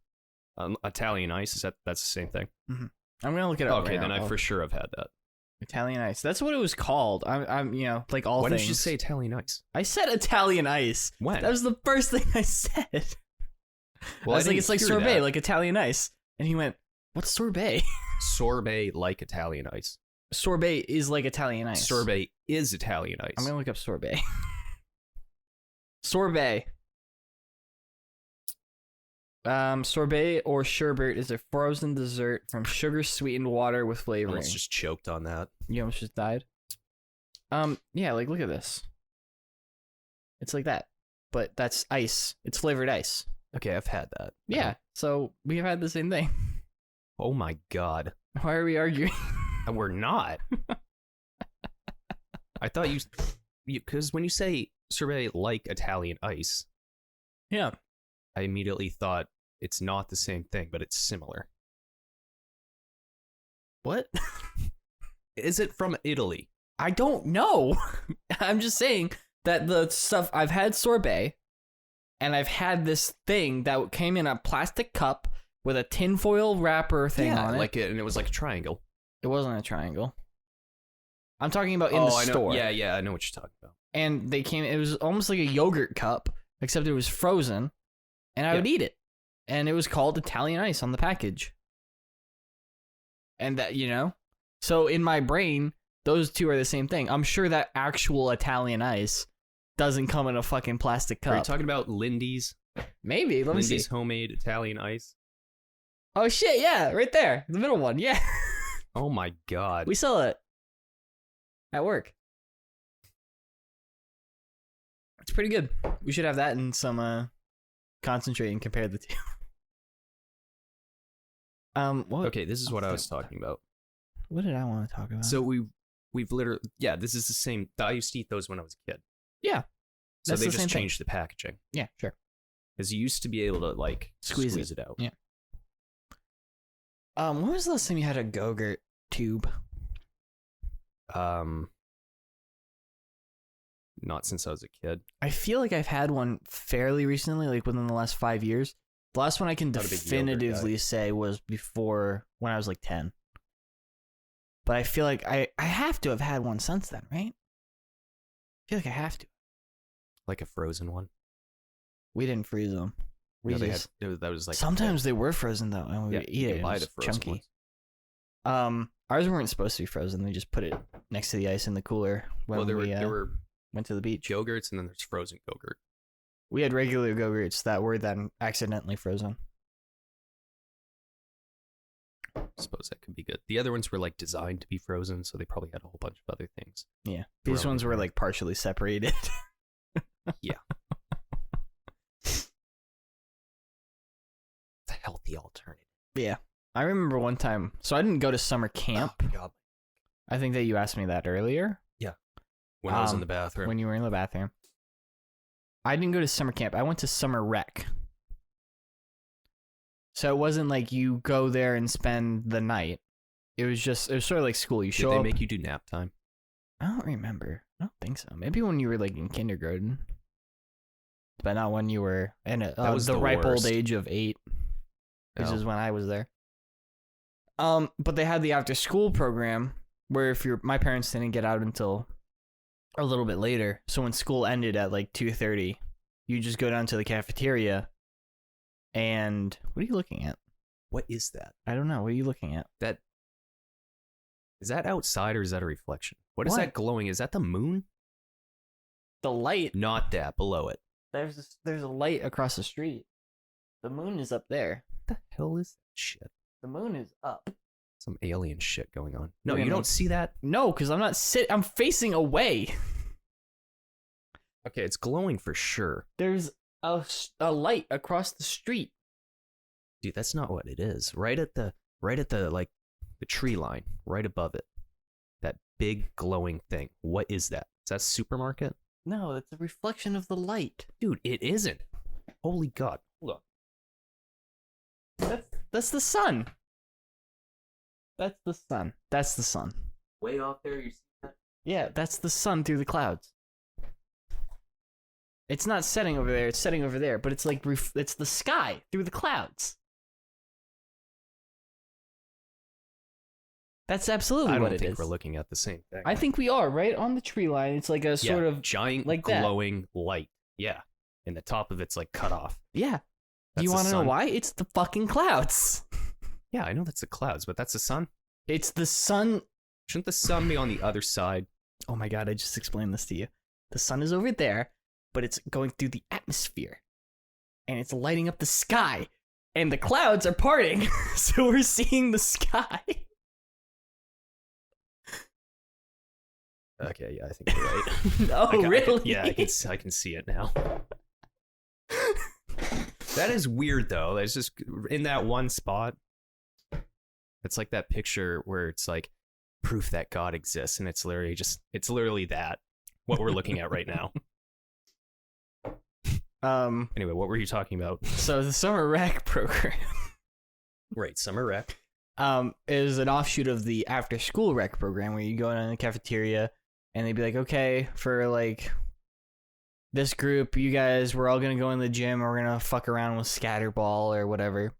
Italian ice, that's the same thing? I'm gonna look it up. Okay, right then now. I for sure have had that. Italian ice. That's what it was called. I'm like all When things. did you say Italian ice? I said Italian ice. When? That was the first thing I said. Well, I was like, didn't it's like hear sorbet, that. like Italian ice. And he went, what's sorbet? Sorbet like Italian ice. Sorbet is like Italian ice. Sorbet is Italian ice. I'm gonna look up sorbet. Sorbet. Sorbet or sherbet is a frozen dessert from sugar-sweetened water with I flavoring. almost just choked on that. You almost just died. Yeah, like look at this. It's like that, but that's ice. It's flavored ice. Okay, I've had that. Yeah, so we've had the same thing. Oh my god. Why are we arguing? And we're not. I thought you because when you say sorbet like Italian ice, Yeah. I immediately thought it's not the same thing, but it's similar. What? Is it from Italy? I don't know. I'm just saying that the stuff I've had sorbet, and I've had this thing that came in a plastic cup with a tinfoil wrapper thing on it. Like it, and it was like a triangle. It wasn't a triangle. I'm talking about in the I know. store. Yeah, I know what you're talking about. And it was almost like a yogurt cup, except it was frozen, and I would eat it. And it was called Italian ice on the package. And that, so in my brain, those two are the same thing. I'm sure that actual Italian ice doesn't come in a fucking plastic cup. Are you talking about Lindy's? Maybe. Let me see. Lindy's homemade Italian ice. Oh shit, yeah, right there. The middle one, yeah. Oh my god. We sell it at work. It's pretty good. We should have that and some concentrate and compare the two. What? Okay, this is what I was talking about. What did I want to talk about? So we've literally, this is the same. I used to eat those when I was a kid. Yeah. So they just changed the packaging. Yeah, sure. Because you used to be able to like squeeze it out. Yeah. When was the last time you had a Go-Gurt tube? Not since I was a kid. I feel like I've had one fairly recently, like within the last 5 years. The last one I can definitively say was before when I was like 10. But I feel like I have to have had one since then, right? I feel like I have to. Like a frozen one. We didn't freeze them. That was like sometimes they were frozen though, and we would eat it. It was chunky. Ours weren't supposed to be frozen. They just put it next to the ice in the cooler when there were went to the beach. Go-Gurts, and then there's frozen Go-Gurt. We had regular Go-Gurts that were then accidentally frozen. I suppose that could be good. The other ones were like designed to be frozen, so they probably had a whole bunch of other things. Yeah, these ones were like partially separated. Yeah. The healthy alternative. Yeah. I remember one time, so I didn't go to summer camp. Oh, God. I think that you asked me that earlier. Yeah. When I was in the bathroom. When you were in the bathroom. I didn't go to summer camp. I went to summer rec. So it wasn't like you go there and spend the night. It was sort of like school. You show up. Did they make you do nap time? I don't remember. I don't think so. Maybe when you were like in kindergarten. But not when you were in the ripe old age of 8. Which is when I was there. But they had the after school program where my parents didn't get out until a little bit later. So when school ended at like 2:30, you just go down to the cafeteria and what are you looking at? What is that? I don't know. What are you looking at? Is that outside or is that a reflection? What is that glowing? Is that the moon? The light. Not that, below it. There's a light across the street. The moon is up there. What the hell is that shit? The moon is up. Some alien shit going on. No, you don't see that? No, because I'm facing away. Okay, it's glowing for sure. There's a light across the street. Dude, that's not what it is. Right at the like the tree line, right above it. That big glowing thing. What is that? Is that supermarket? No, it's a reflection of the light. Dude, it isn't. Holy God. Hold on. That's the sun. That's the sun. That's the sun. Way off there, you see that? Yeah, that's the sun through the clouds. It's not setting over there, it's setting over there, but it's like it's the sky through the clouds. That's absolutely what it is. I don't think we're looking at the same thing. I think we are, right? On the tree line, it's like a sort of giant like glowing light. Yeah. And the top of it's like cut off. Yeah. That's you want to know sun. why? It's the fucking clouds. Yeah, I know that's the clouds, but that's the sun. It's the sun. Shouldn't the sun be on the other side? Oh my God, I just explained this to you. The sun is over there, but it's going through the atmosphere. And it's lighting up the sky. And the clouds are parting, so we're seeing the sky. Okay, yeah, I think you're right. Oh, really? I can see it now. That is weird, though. It's just in that one spot. It's like that picture where it's like proof that God exists, and it's literally that. What we're looking at right now. Anyway, what were you talking about? So the summer rec program Right, summer rec. is an offshoot of the after school rec program where you go in the cafeteria and they'd be like, okay, for like this group, you guys, we're all gonna go in the gym and we're gonna fuck around with scatterball or whatever.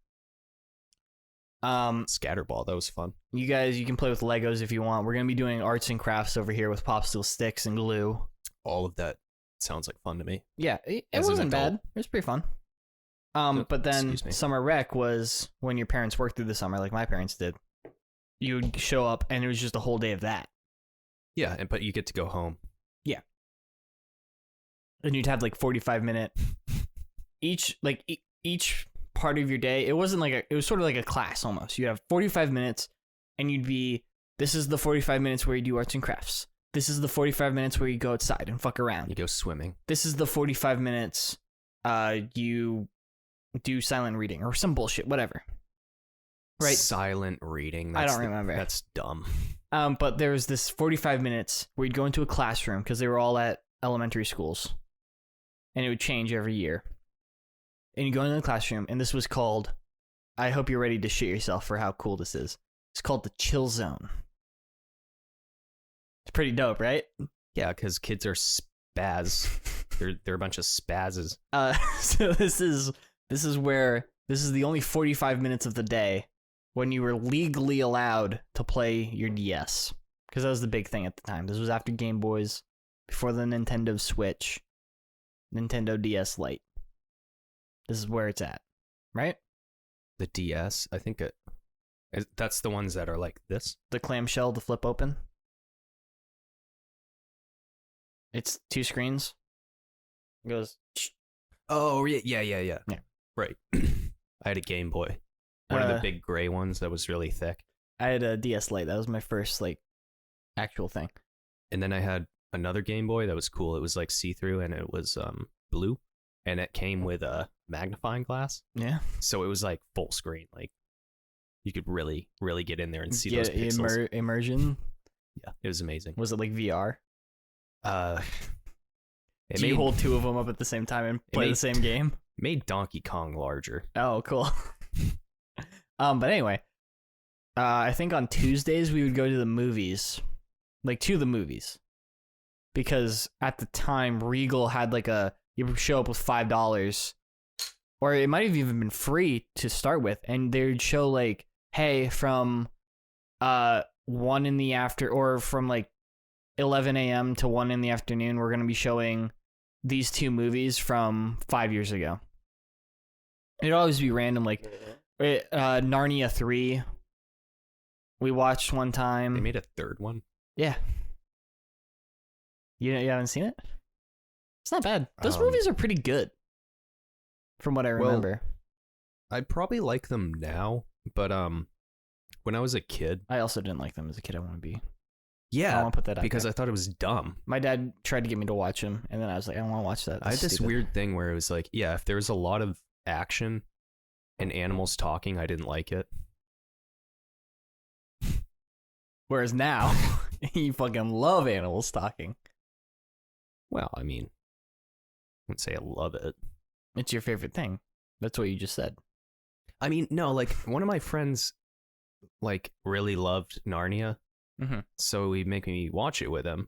Scatterball, that was fun. You guys, you can play with Legos if you want. We're gonna be doing arts and crafts over here with popsicle sticks and glue. All of that sounds like fun to me. Yeah, it As an wasn't adult. bad. It was pretty fun. But then Excuse me. summer rec was when your parents worked through the summer, like my parents did. You would show up, and it was just a whole day of that. Yeah, but you get to go home. And you'd have like 45-minute each part of your day. It wasn't like it was sort of like a class almost. You have 45 minutes, and you'd be, this is the 45 minutes where you do arts and crafts. This is the 45 minutes where you go outside and fuck around. You go swimming. This is the 45 minutes you do silent reading or some bullshit, whatever. Right? Silent reading. I don't remember. That's dumb. But there was this 45 minutes where you'd go into a classroom because they were all at elementary schools. And it would change every year. And you go into the classroom, and this was called, I hope you're ready to shit yourself for how cool this is. It's called the chill zone. It's pretty dope, right? Yeah, because kids are spaz. they're a bunch of spazzes. So this is the only 45 minutes of the day when you were legally allowed to play your DS. Because that was the big thing at the time. This was after Game Boys, before the Nintendo Switch, Nintendo DS Lite. This is where it's at, right? The DS, I think that's the ones that are like this. The clamshell to flip open. It's 2 screens. It goes. Oh, yeah. Yeah. Right. I had a Game Boy. One of the Uh, big gray ones that was really thick. I had a DS Lite. That was my first like actual thing. And then I had another Game Boy that was cool. It was like see-through and it was blue. And it came with a magnifying glass. Yeah. So it was like full screen. Like you could really, really get in there and see Yeah, those pixels. immersion. Yeah, it was amazing. Was it like VR? It Do you made, hold 2 of them up at the same time and play the same game? made Donkey Kong larger. Oh, cool. But anyway, I think on Tuesdays we would go to the movies, like to the movies, because at the time Regal had like you would show up with $5, or it might have even been free to start with, and they would show like, hey, from 1 in the after, or from like 11 a.m. to 1 in the afternoon, we're gonna be showing these 2 movies from 5 years ago. It'd always be random, like Narnia 3. We watched one time. They made a third one. Yeah. You haven't seen it? It's not bad. Those Um, movies are pretty good, from what I remember. I probably like them now, but when I was a kid, I also didn't like them as a kid. I want to be. I yeah, want to put that out because there. I thought it was dumb. My dad tried to get me to watch them, and then I was like, I don't want to watch that. I had That's this stupid. weird thing where it was like, yeah, if there was a lot of action and animals talking, I didn't like it. Whereas now, you fucking love animals talking. Well, I mean, I wouldn't say I love it. It's your favorite thing. That's what you just said. I mean, no, like one of my friends, like really loved Narnia, Mm-hmm. so he'd make me watch it with him,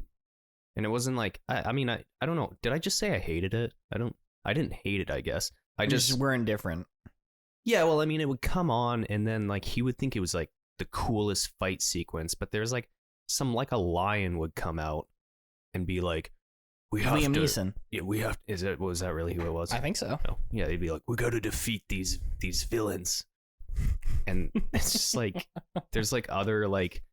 and it wasn't like I mean, I don't know. Did I just say I hated it? I didn't hate it. I guess I just we're indifferent. yeah. Well, I mean, it would come on, and then like he would think it was like the coolest fight sequence, but there's like like a lion would come out and be like, "We have Liam to." Neeson. Yeah, we have. Was that really who it was? I think so. No. Yeah, they'd be like, "We got to defeat these villains," and it's just like there's like other like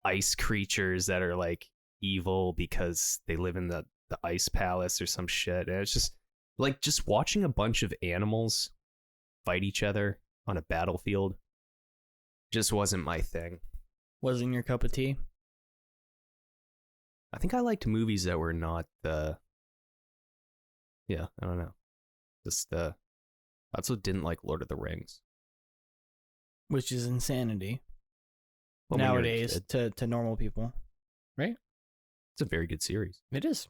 ice creatures that are like evil because they live in the ice palace or some shit. And it's just like just watching a bunch of animals fight each other on a battlefield just wasn't my thing. Wasn't your cup of tea? I think I liked movies that were not I don't know. Just I also didn't like Lord of the Rings. Which is insanity Well, when you're a nowadays kid, to normal people. it's a very good series. It is.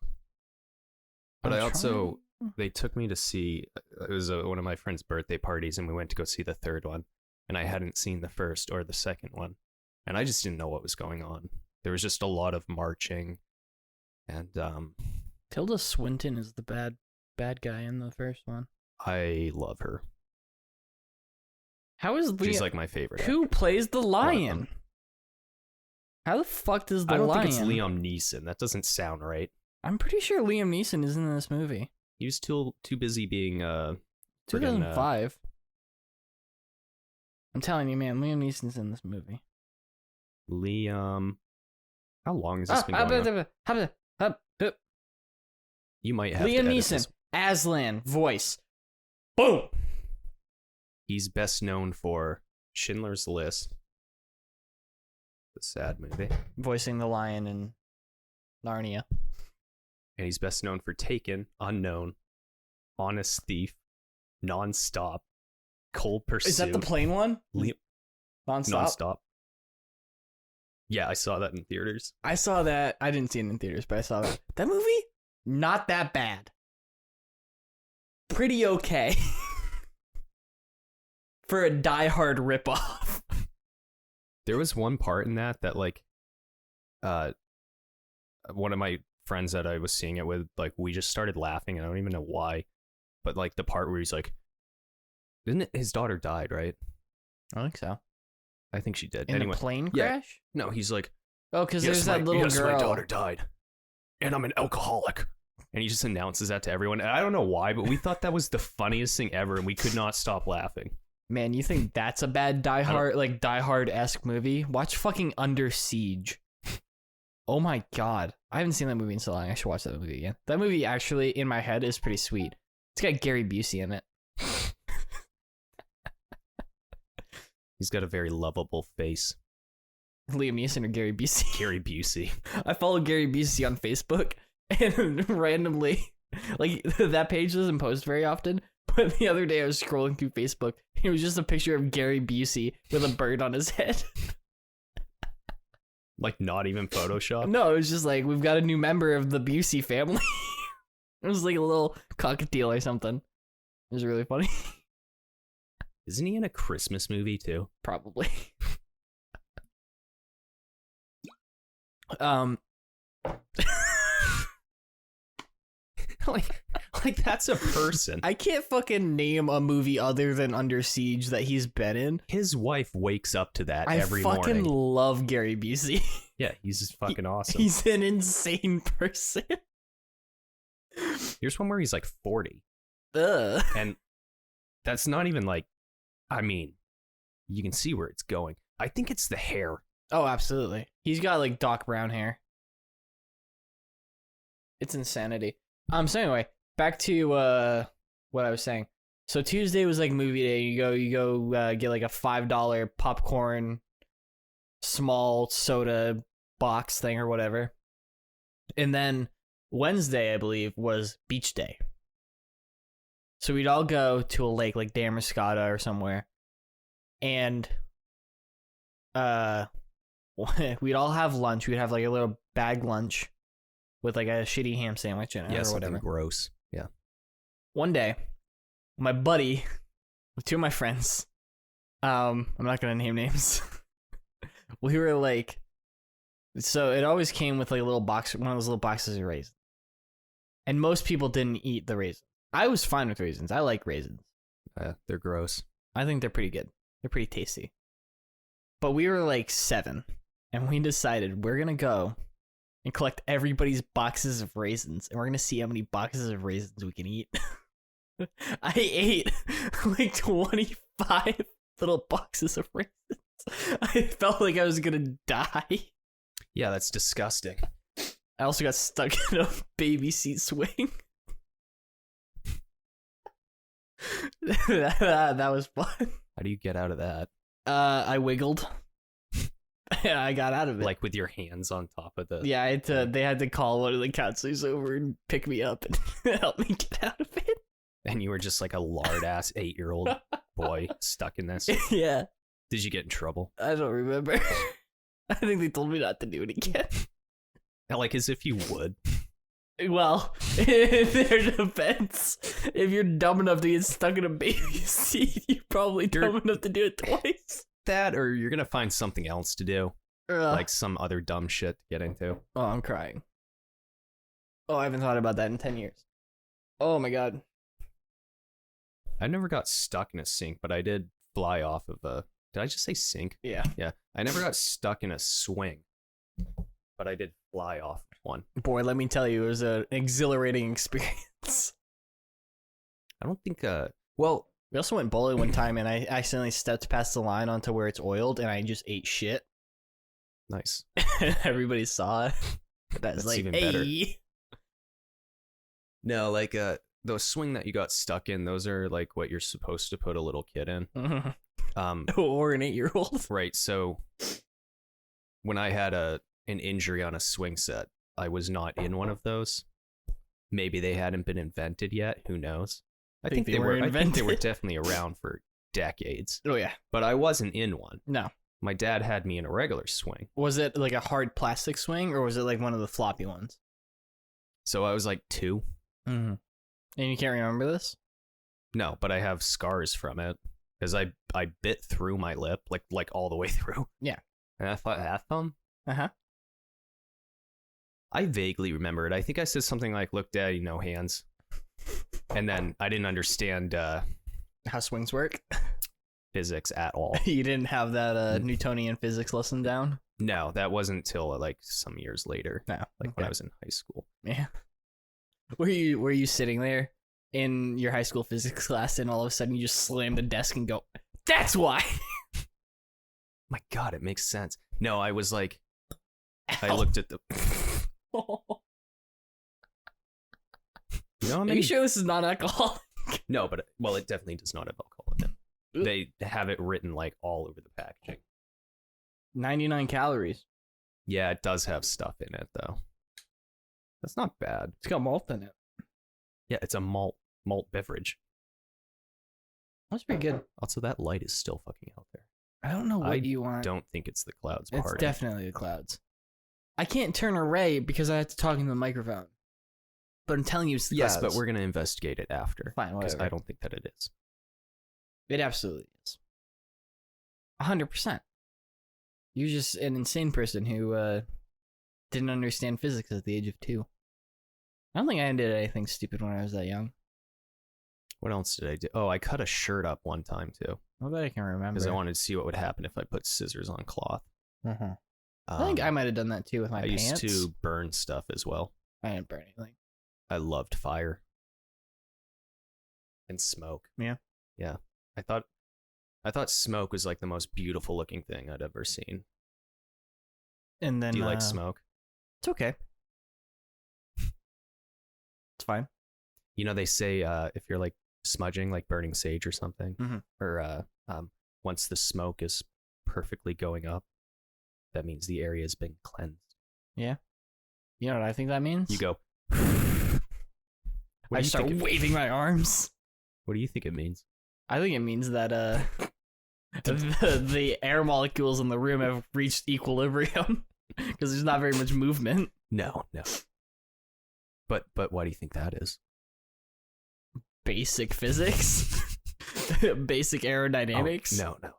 But I'm I also they took me to see, it was one of my friend's birthday parties, and we went to go see the third one, and I hadn't seen the first or the second one, and I just didn't know what was going on. There was just a lot of marching, and Tilda Swinton is the bad guy in the first one. I love her. How is She's like my favorite. Who plays the lion? How the fuck does the lion? I don't think it's Liam Neeson. That doesn't sound right. I'm pretty sure Liam Neeson is in this movie. He was too busy being 2005. I'm telling you, man, Liam Neeson's in this movie. Liam. How long has this been going on? You might have Liam to Neeson, Aslan, voice. Boom. He's best known for Schindler's List. The sad movie. Voicing the lion in Narnia. And he's best known for Taken, Unknown, Honest Thief, Nonstop, Cold Pursuit. Is that the plane one? Nonstop. Yeah, I saw that in theaters. I saw that. I didn't see it in theaters, but I saw that. That movie, not that bad. Pretty okay. For a Die Hard ripoff. There was one part in that like, one of my friends that I was seeing it with, like, we just started laughing, and I don't even know why, but like the part where he's like, didn't his daughter died, right? I think so. I think she did. In a plane crash? No, he's like, oh, because there's that little girl. My daughter died, and I'm an alcoholic. And he just announces that to everyone. And I don't know why, but we thought that was the funniest thing ever, and we could not stop laughing. Man, you think that's a bad Die Hard-esque movie? Watch fucking Under Siege. Oh my god. I haven't seen that movie in so long. I should watch that movie again. That movie actually, in my head, is pretty sweet. It's got Gary Busey in it. He's got a very lovable face. Liam Neeson or Gary Busey? Gary Busey. I follow Gary Busey on Facebook, and randomly, like, that page doesn't post very often, but the other day I was scrolling through Facebook, and it was just a picture of Gary Busey with a bird on his head. Like, not even Photoshop? No, it was just like, we've got a new member of the Busey family. It was like a little cockatiel or something. It was really funny. Isn't he in a Christmas movie, too? Probably. like that's a person. I can't fucking name a movie other than Under Siege that he's been in. His wife wakes up to that every morning. I fucking love Gary Busey. Yeah, he's just fucking awesome. He's an insane person. Here's one where he's like 40. Ugh. And that's not even like, I mean, you can see where it's going. I think it's the hair. Oh, absolutely. He's got like Doc Brown hair. It's insanity. So anyway, back to what I was saying. So Tuesday was like movie day. You go get like a $5 popcorn, small soda box thing or whatever. And then Wednesday, I believe, was beach day. So we'd all go to a lake like Damariscotta or somewhere. And we'd all have lunch. We'd have like a little bag lunch with like a shitty ham sandwich in it or whatever. Gross. Yeah. One day, my buddy with two of my friends, I'm not gonna name names. We were like, so it always came with like a little box, one of those little boxes of raisins. And most people didn't eat the raisins. I was fine with raisins. I like raisins. They're gross. I think they're pretty good. They're pretty tasty. But we were like 7, and we decided we're gonna go and collect everybody's boxes of raisins, and we're gonna see how many boxes of raisins we can eat. I ate like 25 little boxes of raisins. I felt like I was gonna die. Yeah, that's disgusting. I also got stuck in a baby seat swing. that was fun. How do you get out of that? I wiggled. Yeah, I got out of it. Like with your hands on top of the... Yeah, they had to call one of the counselors over and pick me up and help me get out of it. And you were just like a lard-ass 8-year-old boy stuck in this. Yeah. Did you get in trouble? I don't remember. I think they told me not to do it again. Like as if you would. Well, in their defense, if you're dumb enough to get stuck in a baby seat, you're probably dumb enough to do it twice. That, or you're gonna find something else to do, like some other dumb shit to get into. Oh, I'm crying. Oh, I haven't thought about that in 10 years. Oh my god. I never got stuck in a sink, but I did fly off of a... Did I just say sink? Yeah. Yeah. I never got stuck in a swing, but I did fly off one. Boy, let me tell you, it was an exhilarating experience. I don't think... Well... We also went bowling one time, and I accidentally stepped past the line onto where it's oiled, and I just ate shit. Nice. Everybody saw it. That's like, even hey. better. No, like, the swing that you got stuck in, those are, like, what you're supposed to put a little kid in. Or an 8-year-old. Right, so when I had an injury on a swing set, I was not in one of those. Maybe they hadn't been invented yet. Who knows? I think they were invented. I think they were definitely around for decades. Oh, yeah. But I wasn't in one. No. My dad had me in a regular swing. Was it like a hard plastic swing, or was it like one of the floppy ones? So I was like 2. Mm-hmm. And you can't remember this? No, but I have scars from it. Because I bit through my lip, like all the way through. Yeah. And I thought, half thumb? Uh-huh. I vaguely remember it. I think I said something like, look, Daddy, no hands. And then I didn't understand how swings work. Physics at all. You didn't have that Newtonian physics lesson down? No, that wasn't till like some years later. No, like when I was in high school. Yeah. Were you sitting there in your high school physics class, and all of a sudden you just slam the desk and go, "That's why." My God, it makes sense. No, I was like, Ow. I looked at the. You know how many... Are you sure this is not alcohol? No, but well, it definitely does not have alcohol in it. They have it written like all over the packaging. 99 calories. Yeah, it does have stuff in it though. That's not bad. It's got malt in it. Yeah, it's a malt beverage. That's pretty good. Also, that light is still fucking out there. I don't know what you want. I don't think it's the clouds It's party. definitely the clouds. I can't turn array because I have to talk into the microphone. But I'm telling you it's the yes, clouds. but we're going to investigate it after. Fine, because whatever. I don't think that it is. It absolutely is. 100%. You're just an insane person who didn't understand physics at the age of 2. I don't think I did anything stupid when I was that young. What else did I do? Oh, I cut a shirt up one time too. I bet I can remember. Because I wanted to see what would happen if I put scissors on cloth. Uh-huh. I think I might have done that too with my pants. I used to burn stuff as well. I didn't burn anything. I loved fire. And smoke. Yeah. Yeah. I thought smoke was like the most beautiful looking thing I'd ever seen. And then do you like smoke? It's okay. It's fine. You know, they say if you're like smudging, like burning sage or something, mm-hmm. or once the smoke is perfectly going up, that means the area has been cleansed. Yeah. You know what I think that means? You go. I start waving my arms. What do you think it means? I think it means that the air molecules in the room have reached equilibrium because there's not very much movement. No. But why do you think that is? Basic physics? Basic aerodynamics? Oh, no.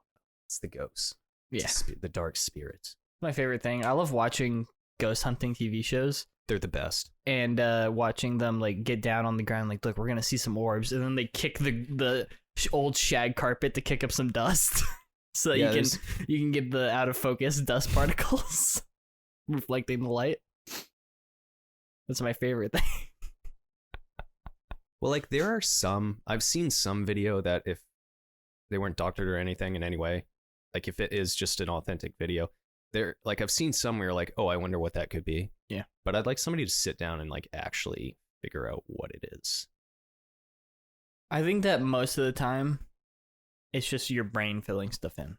It's the ghosts. Yeah. The dark spirits. My favorite thing. I love watching ghost hunting TV shows. They're the best. And watching them like get down on the ground, like, look, we're gonna see some orbs, and then they kick the old shag carpet to kick up some dust, so that you can get the out of focus dust particles reflecting the light. That's my favorite thing. Well, like there are I've seen some video that if they weren't doctored or anything in any way, like if it is just an authentic video, like I've seen some where you're like, oh, I wonder what that could be. Yeah. But I'd like somebody to sit down and like actually figure out what it is. I think that most of the time, it's just your brain filling stuff in.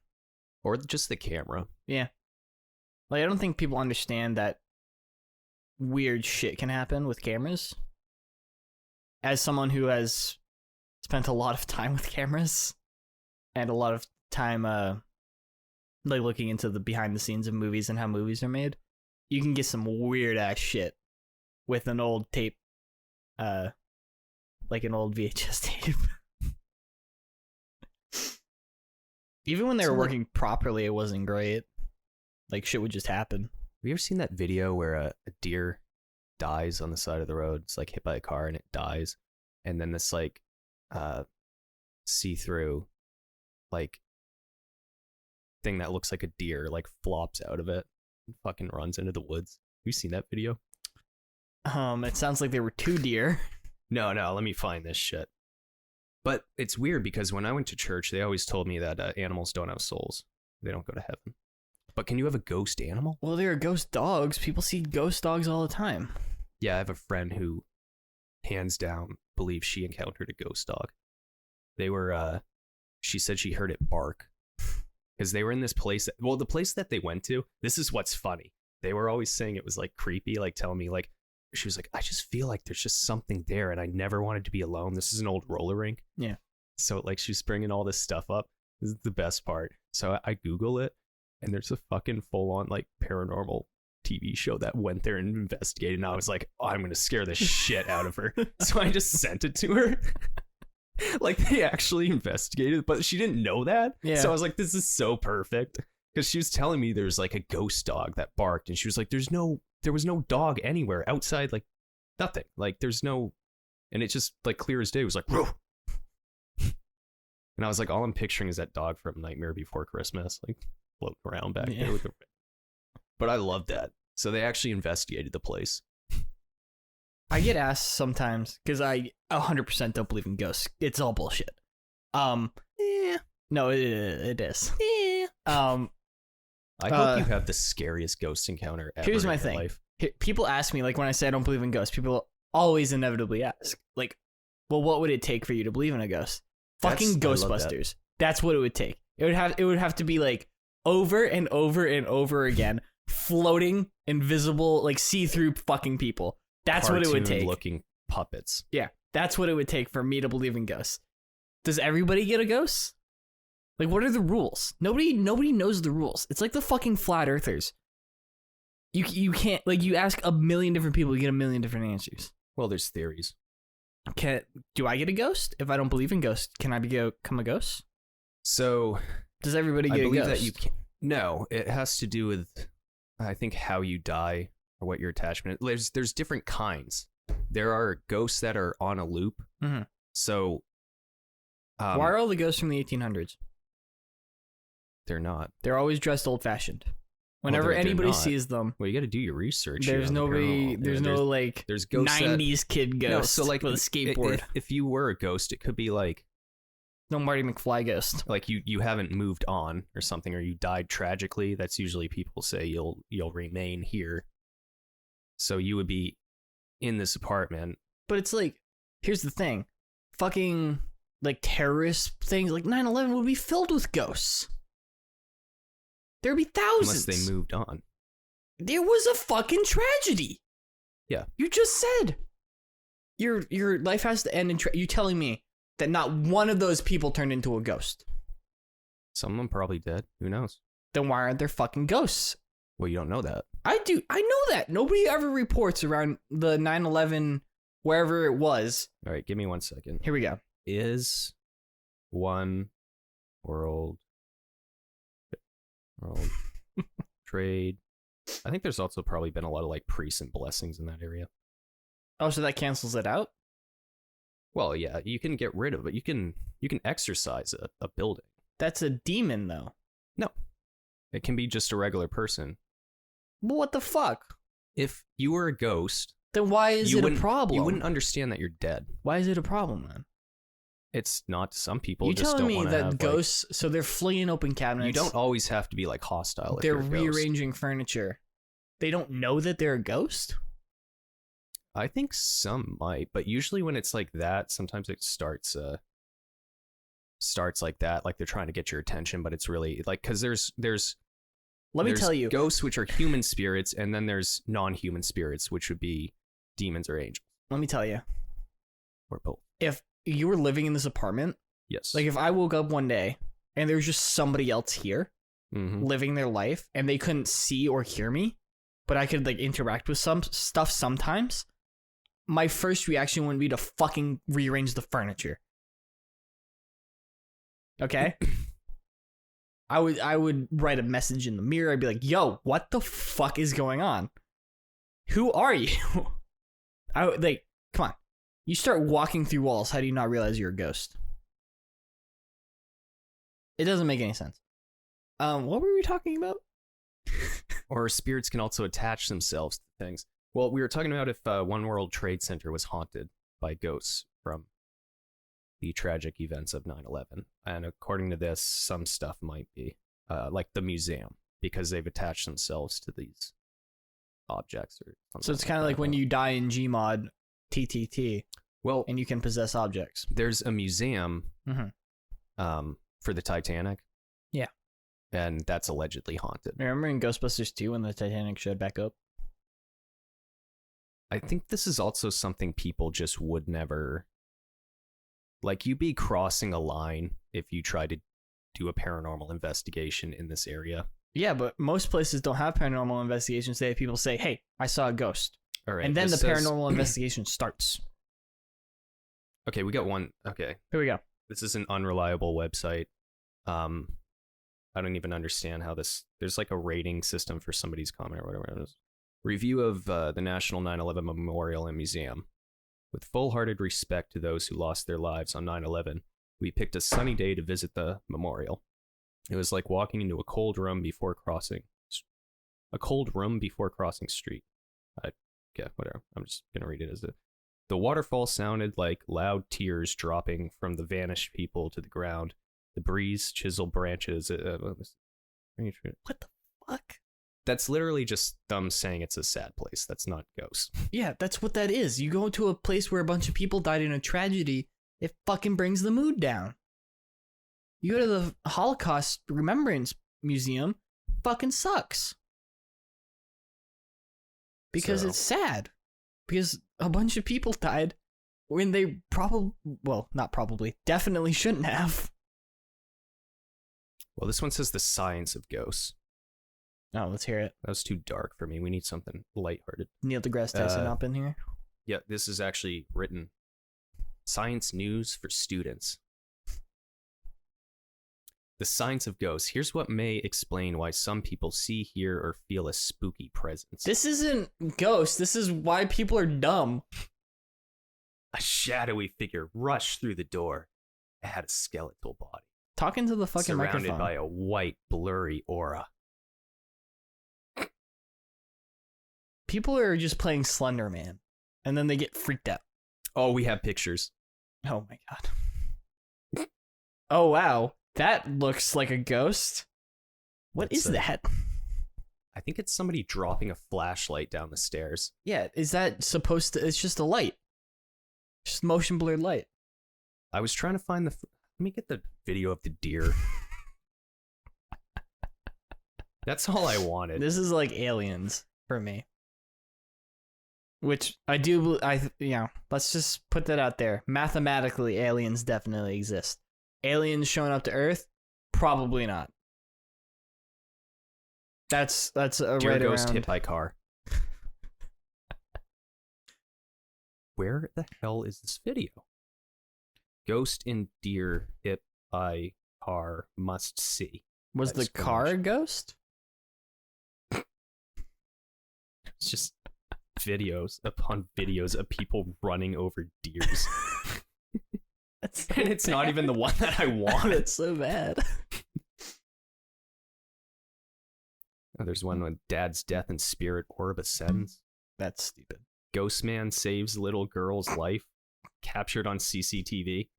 Or just the camera. Yeah. Like, I don't think people understand that weird shit can happen with cameras. As someone who has spent a lot of time with cameras and a lot of time like looking into the behind the scenes of movies and how movies are made, you can get some weird ass shit with an old tape, like an old VHS tape. Even when they were working properly, it wasn't great. Like, shit would just happen. Have you ever seen that video where a deer dies on the side of the road? It's like hit by a car and it dies. And then this like see-through like thing that looks like a deer like flops out of it and fucking runs into the woods. Have you seen that video? It sounds like there were 2 deer. No, let me find this shit. But it's weird because when I went to church, they always told me that animals don't have souls. They don't go to heaven. But can you have a ghost animal? Well, there are ghost dogs. People see ghost dogs all the time. Yeah, I have a friend who, hands down, believes she encountered a ghost dog. They were, she said she heard it bark. Because they were in this place, the place that they went to, this is what's funny. They were always saying it was like creepy, like telling me like, she was like, I just feel like there's just something there and I never wanted to be alone. This is an old roller rink. Yeah. So like she's bringing all this stuff up. This is the best part. So I Google it and there's a fucking full on like paranormal TV show that went there and investigated. And I was like, oh, I'm going to scare the shit out of her. So I just sent it to her. Like they actually investigated, but she didn't know that. Yeah. So I was like, this is so perfect. Because she was telling me there's like a ghost dog that barked and she was like, there was no dog anywhere outside, like nothing. Like there's no, and it's just like clear as day. It was like, whoa. And I was like, all I'm picturing is that dog from Nightmare Before Christmas, like floating around back there. But I love that. So they actually investigated the place. I get asked sometimes because I 100% don't believe in ghosts. It's all bullshit. Yeah. No, it is. Yeah. I hope you have the scariest ghost encounter ever. Here's my in your thing. life. People ask me, like, when I say I don't believe in ghosts, people always inevitably ask, like, well, what would it take for you to believe in a ghost? Fucking Ghostbusters. That's what it would take. It would have to be like over and over and over again, floating, invisible, like see-through fucking people. That's what it would take. Looking puppets. Yeah, that's what it would take for me to believe in ghosts. Does everybody get a ghost? Like, what are the rules? Nobody knows the rules. It's like the fucking flat earthers. You can't, like, you ask a million different people, you get a million different answers. Well, there's theories. Do I get a ghost? If I don't believe in ghosts, can I become a ghost? So, does everybody get a ghost? That you can. No, it has to do with, I think, how you die or what your attachment is. There's different kinds. There are ghosts that are on a loop. Mm-hmm. So, why are all the ghosts from the 1800s? They're not. They're always dressed old-fashioned. Whenever anybody sees them, well, you got to do your research. There's nobody. There's no like. There's ghosts 90s kid ghost. No, so like with a skateboard. If you were a ghost, it could be like no Marty McFly ghost. Like you haven't moved on or something, or you died tragically. That's usually people say you'll remain here. So you would be in this apartment. But it's like, here's the thing, fucking like terrorist things like 9/11 would be filled with ghosts. There'd be thousands. Unless they moved on. There was a fucking tragedy. Yeah. You just said your life has to end in you telling me that not one of those people turned into a ghost. Some of them probably dead. Who knows? Then why aren't there fucking ghosts? Well, you don't know that. I do. I know that. Nobody ever reports around the 9/11, wherever it was. All right, give me 1 second. Here we go. Is one world trade. I think there's also probably been a lot of like priests and blessings in that area. Oh, so that cancels it out? Well, yeah, you can get rid of it. You can exorcise a building. That's a demon, though. No. It can be just a regular person. Well, what the fuck? If you were a ghost, then why is it a problem? You wouldn't understand that you're dead. Why is it a problem, then? It's not. Some people you just don't want to have... You telling me that ghosts, so they're flinging open cabinets. You don't always have to be, like, hostile if they're you're a ghost. rearranging furniture. They don't know that they're a ghost? I think some might, but usually when it's like that, sometimes it starts like that, like they're trying to get your attention, but it's really, like, because there's Let me tell you. Ghosts, which are human spirits, and then there's non-human spirits, which would be demons or angels. Let me tell you. Or both. If you were living in this apartment, yes. Like if I woke up one day and there's just somebody else here living their life and they couldn't see or hear me, but I could like interact with some stuff sometimes, my first reaction wouldn't be to fucking rearrange the furniture. Okay? I would write a message in the mirror. I'd be like, yo, what the fuck is going on? Who are you? I would, like, come on. You start walking through walls. How do you not realize you're a ghost? It doesn't make any sense. What were we talking about? Or spirits can also attach themselves to things. Well, we were talking about if One World Trade Center was haunted by ghosts from the tragic events of 9/11. And according to this, some stuff might be, like the museum, because they've attached themselves to these objects. Or something. So it's kind of like when you die in Gmod TTT, well, and you can possess objects. There's a museum for the Titanic. Yeah. And that's allegedly haunted. Remember in Ghostbusters 2 when the Titanic showed back up? I think this is also something people just would never... Like, you'd be crossing a line if you try to do a paranormal investigation in this area. Yeah, but most places don't have paranormal investigations. They have people say, hey, I saw a ghost. All right, and then the paranormal investigation starts. Okay, we got one. Okay. Here we go. This is an unreliable website. I don't even understand how this... There's like a rating system for somebody's comment or whatever it is. Review of the National 9/11 Memorial and Museum. With full-hearted respect to those who lost their lives on 9/11, we picked a sunny day to visit the memorial. It was like walking into a cold room before crossing street. Okay, whatever. I'm just gonna read it as it. The waterfall sounded like loud tears dropping from the vanished people to the ground. The breeze chiseled branches. What the fuck? That's literally just them saying it's a sad place. That's not ghosts. Yeah, that's what that is. You go to a place where a bunch of people died in a tragedy, it fucking brings the mood down. You go to the Holocaust Remembrance Museum, fucking sucks. Because it's sad. Because a bunch of people died when they definitely shouldn't have. Well, this one says the science of ghosts. Oh, let's hear it. That was too dark for me. We need something lighthearted. Neil deGrasse Tyson up in here? Yeah, this is actually written. Science news for students. The science of ghosts. Here's what may explain why some people see, hear, or feel a spooky presence. This isn't ghosts. This is why people are dumb. A shadowy figure rushed through the door. It had a skeletal body. Talking to the fucking microphone. Surrounded by a white, blurry aura. People are just playing Slender Man, and then they get freaked out. Oh, we have pictures. Oh my god. Oh wow, that looks like a ghost. What is that? I think it's somebody dropping a flashlight down the stairs. Yeah, is that supposed to... It's just a light. Just motion blurred light. I was trying to find the... Let me get the video of the deer. That's all I wanted. This is like Aliens for me. Which I do... let's just put that out there. Mathematically, aliens definitely exist. Aliens showing up to Earth? Probably not. That's a deer right ghost around... hit by car. Where the hell is this video? Ghost in deer hit by car must see. Was the car a ghost? It's just videos upon videos of people running over deers. So and it's not even the one that I want. It's so bad. Oh, there's one with Dad's death and spirit orb ascends. That's stupid. Ghost man saves little girl's life. Captured on CCTV.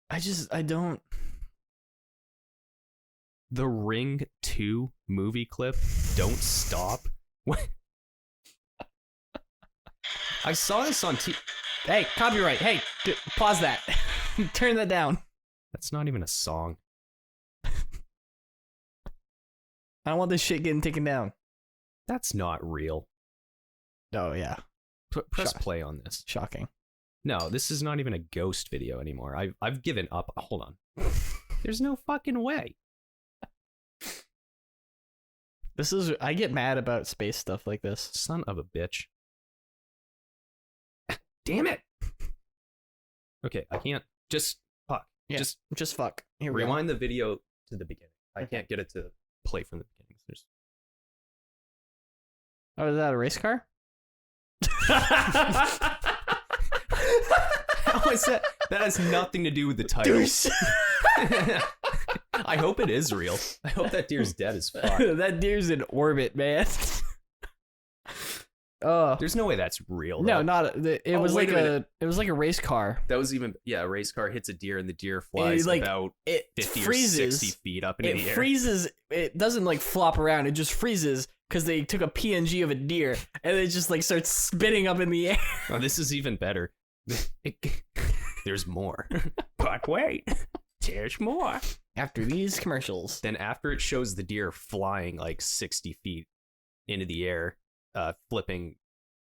I don't... The Ring 2 movie clip. Don't stop. What? I saw this on TV. Hey, copyright. Hey, pause that. Turn that down. That's not even a song. I don't want this shit getting taken down. That's not real. Oh, yeah. Press play on this. Shocking. No, this is not even a ghost video anymore. I've given up. Hold on. There's no fucking way. I get mad about space stuff like this. Son of a bitch. Damn it. Okay, I can't. Just fuck. Yeah, just fuck. Here we rewind the video to the beginning. I can't get it to play from the beginning. Oh, is that a race car? How is that? That has nothing to do with the title. I hope it is real. I hope that deer's dead as fuck. That deer's in orbit, man. Oh, there's no way that's real. No, though. not. It was like a race car. That was even a race car hits a deer and the deer flies about 50 freezes, or 60 feet up in the air. It freezes. It doesn't like flop around. It just freezes because they took a PNG of a deer and it just like starts spinning up in the air. Oh, this is even better. There's more. But wait, there's more. After these commercials. Then after it shows the deer flying like 60 feet into the air, flipping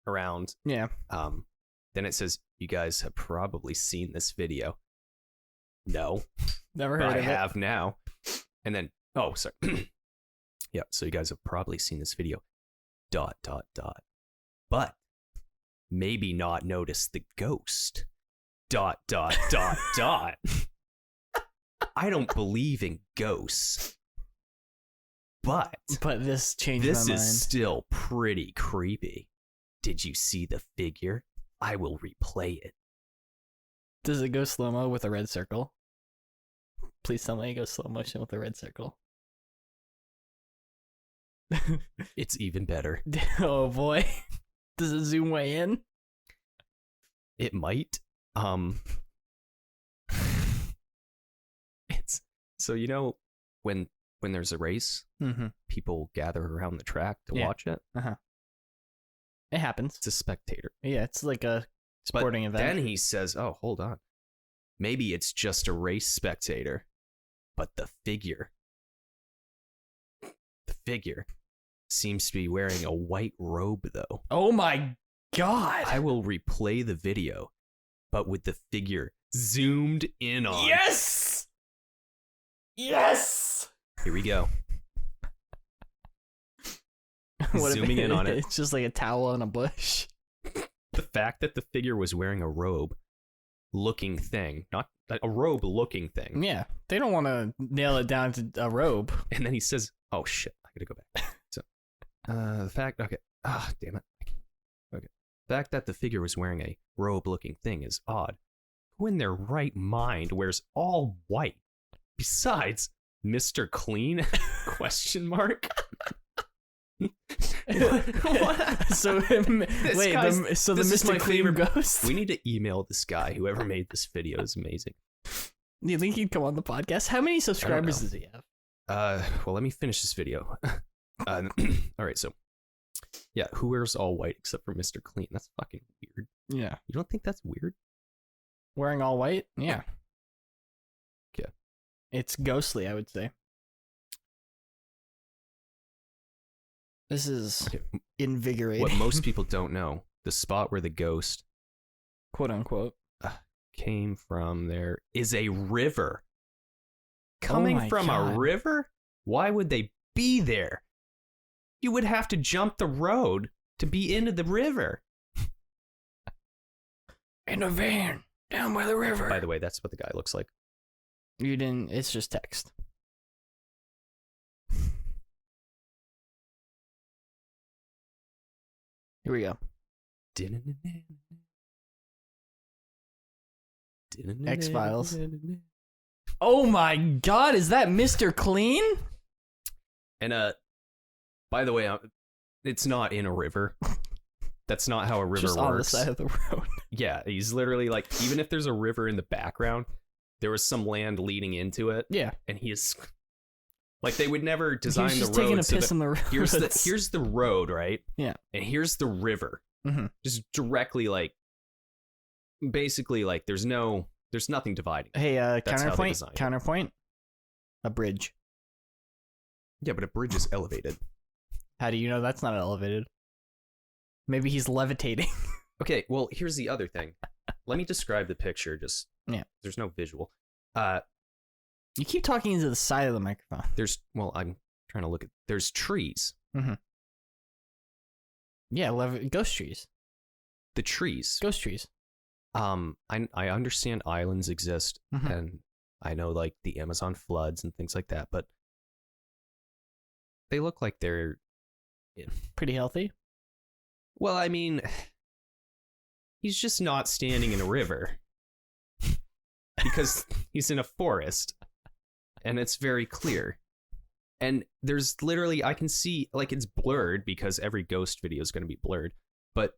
around. Yeah. Then it says, you guys have probably seen this video. No. Never heard of it. I have now. And then, oh, sorry. Yeah, so you guys have probably seen this video. ... But maybe not notice the ghost. ... I don't believe in ghosts. But this changed this my mind. is still pretty creepy. Did you see the figure? I will replay it. Does it go slow-mo with a red circle? Please tell me it goes slow motion with a red circle. It's even better. Oh boy. Does it zoom way in? It might. It's so when there's a race, people gather around the track to watch it. It happens. It's a spectator. Yeah, it's like a sporting event. Then he says, "Oh, hold on. Maybe it's just a race spectator, but the figure seems to be wearing a white robe, though." Oh my god! I will replay the video, but with the figure zoomed in on. Yes! Yes! Here we go. Zooming in on it. It's just like a towel on a bush. The fact that the figure was wearing a robe-looking thing, not a robe-looking thing. Yeah, they don't want to nail it down to a robe. And then he says, "Oh shit, I gotta go back." So, the fact, okay, damn it. Okay, the fact that the figure was wearing a robe-looking thing is odd. Who in their right mind wears all white? Besides, Mr. Clean? Question mark. So the Mr. Clean ghost. We need to email this guy. Whoever made this video is amazing. Do you think he'd come on the podcast? How many subscribers does he have? Well, let me finish this video. All right, so yeah, who wears all white except for Mr. Clean? That's fucking weird. Yeah, you don't think that's weird? Wearing all white? Yeah. Okay. It's ghostly, I would say. This is invigorating. What most people don't know, the spot where the ghost, quote unquote, came from there is a river. Coming from a river? Why would they be there? You would have to jump the road to be into the river. In a van, down by the river. By the way, that's what the guy looks like. You didn't, it's just text. Here we go. X-Files. Oh my god, is that Mr. Clean? And by the way, it's not in a river. That's not how a river just works. On the side of the road. Yeah, he's literally like, even if there's a river in the background, there was some land leading into it. Yeah. And he is like, they would never design the road. He's just taking a piss in the road. Here's the road, right? Yeah. And here's the river. Mm-hmm. Just directly, like, basically, like, there's nothing dividing. Hey, counterpoint. A bridge. Yeah, but a bridge is elevated. How do you know that's not elevated? Maybe he's levitating. Okay, well, here's the other thing. Let me describe the picture. Just there's no visual. You keep talking into the side of the microphone. I'm trying to look at. There's trees Mm-hmm. Yeah, ghost trees. The trees. Ghost trees. I understand islands exist, Mhm. and I know like the Amazon floods and things like that, but they look like they're Pretty healthy. well, I mean, he's just not standing in a river because he's in a forest, and it's very clear. And there's literally, I can see, like, it's blurred because every ghost video is going to be blurred, but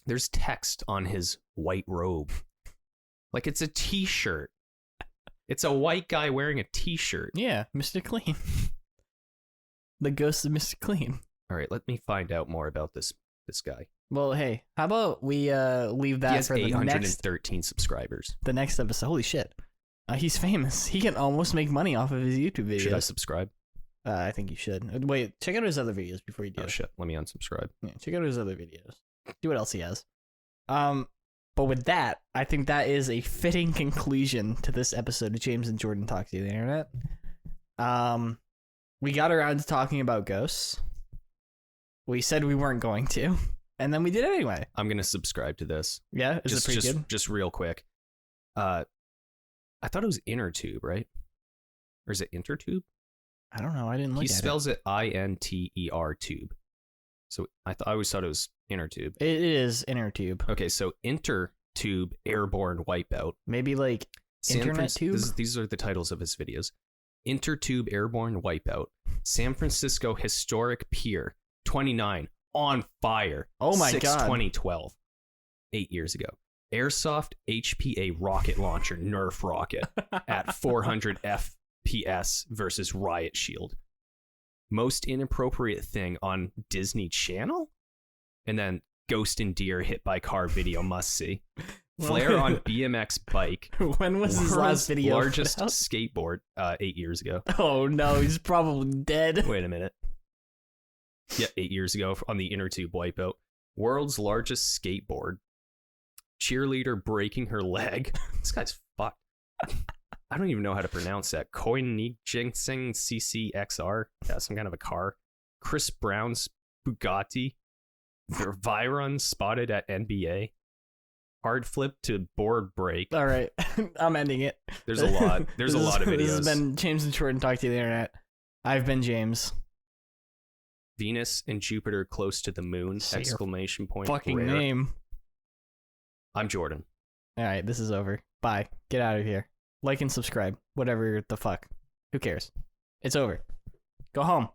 there's text on his white robe. Like, it's a t-shirt. It's a white guy wearing a t-shirt. Yeah, Mr. Clean. The ghost of Mr. Clean. All right, let me find out more about this guy. Well, hey, how about we leave He that has for the 813 subscribers. next episode. Holy shit. He's famous. He can almost make money off of his YouTube videos. Should I subscribe? I think you should. Wait, check out his other videos before you do. Oh shit, let me unsubscribe. Yeah, check out his other videos. See what else he has. But with that, I think that is a fitting conclusion to this episode of James and Jordan Talk to the Internet. We got around to talking about ghosts. We said we weren't going to, and then we did anyway. I'm gonna subscribe to this. Yeah, is it pretty good? Just real quick. I thought it was InterTube, right? Or is it InterTube? I don't know. I didn't look at it. He spells it INTER tube. So I always thought it was InterTube. It is InterTube. Okay, so InterTube Airborne Wipeout. Maybe like Internet Tube? These are the titles of his videos. InterTube Airborne Wipeout. San Francisco Historic Pier 29 on fire. Oh my God. 2012. 8 years ago. Airsoft HPA rocket launcher Nerf rocket at 400 FPS versus Riot Shield. Most inappropriate thing on Disney Channel? And then ghost and deer hit by car video must see. Flare on BMX bike. When was his last video? Largest skateboard 8 years ago. Oh no, he's probably dead. Wait a minute. Yeah, 8 years ago on the InterTube Wipeout. World's largest skateboard. Cheerleader breaking her leg. This guy's fucked. I don't even know how to pronounce that. Koenigsegg CCXR. Yeah, some kind of a car. Chris Brown's Bugatti. Viron spotted at NBA. Hard flip to board break. All right, I'm ending it. There's a lot. There's a lot of videos. This has been James and Jordan Talk to the Internet. I've been James. Venus and Jupiter close to the moon. Say your Exclamation point. Fucking rare. name. I'm Jordan. All right, this is over. Bye. Get out of here. Like and subscribe. Whatever the fuck. Who cares? It's over. Go home.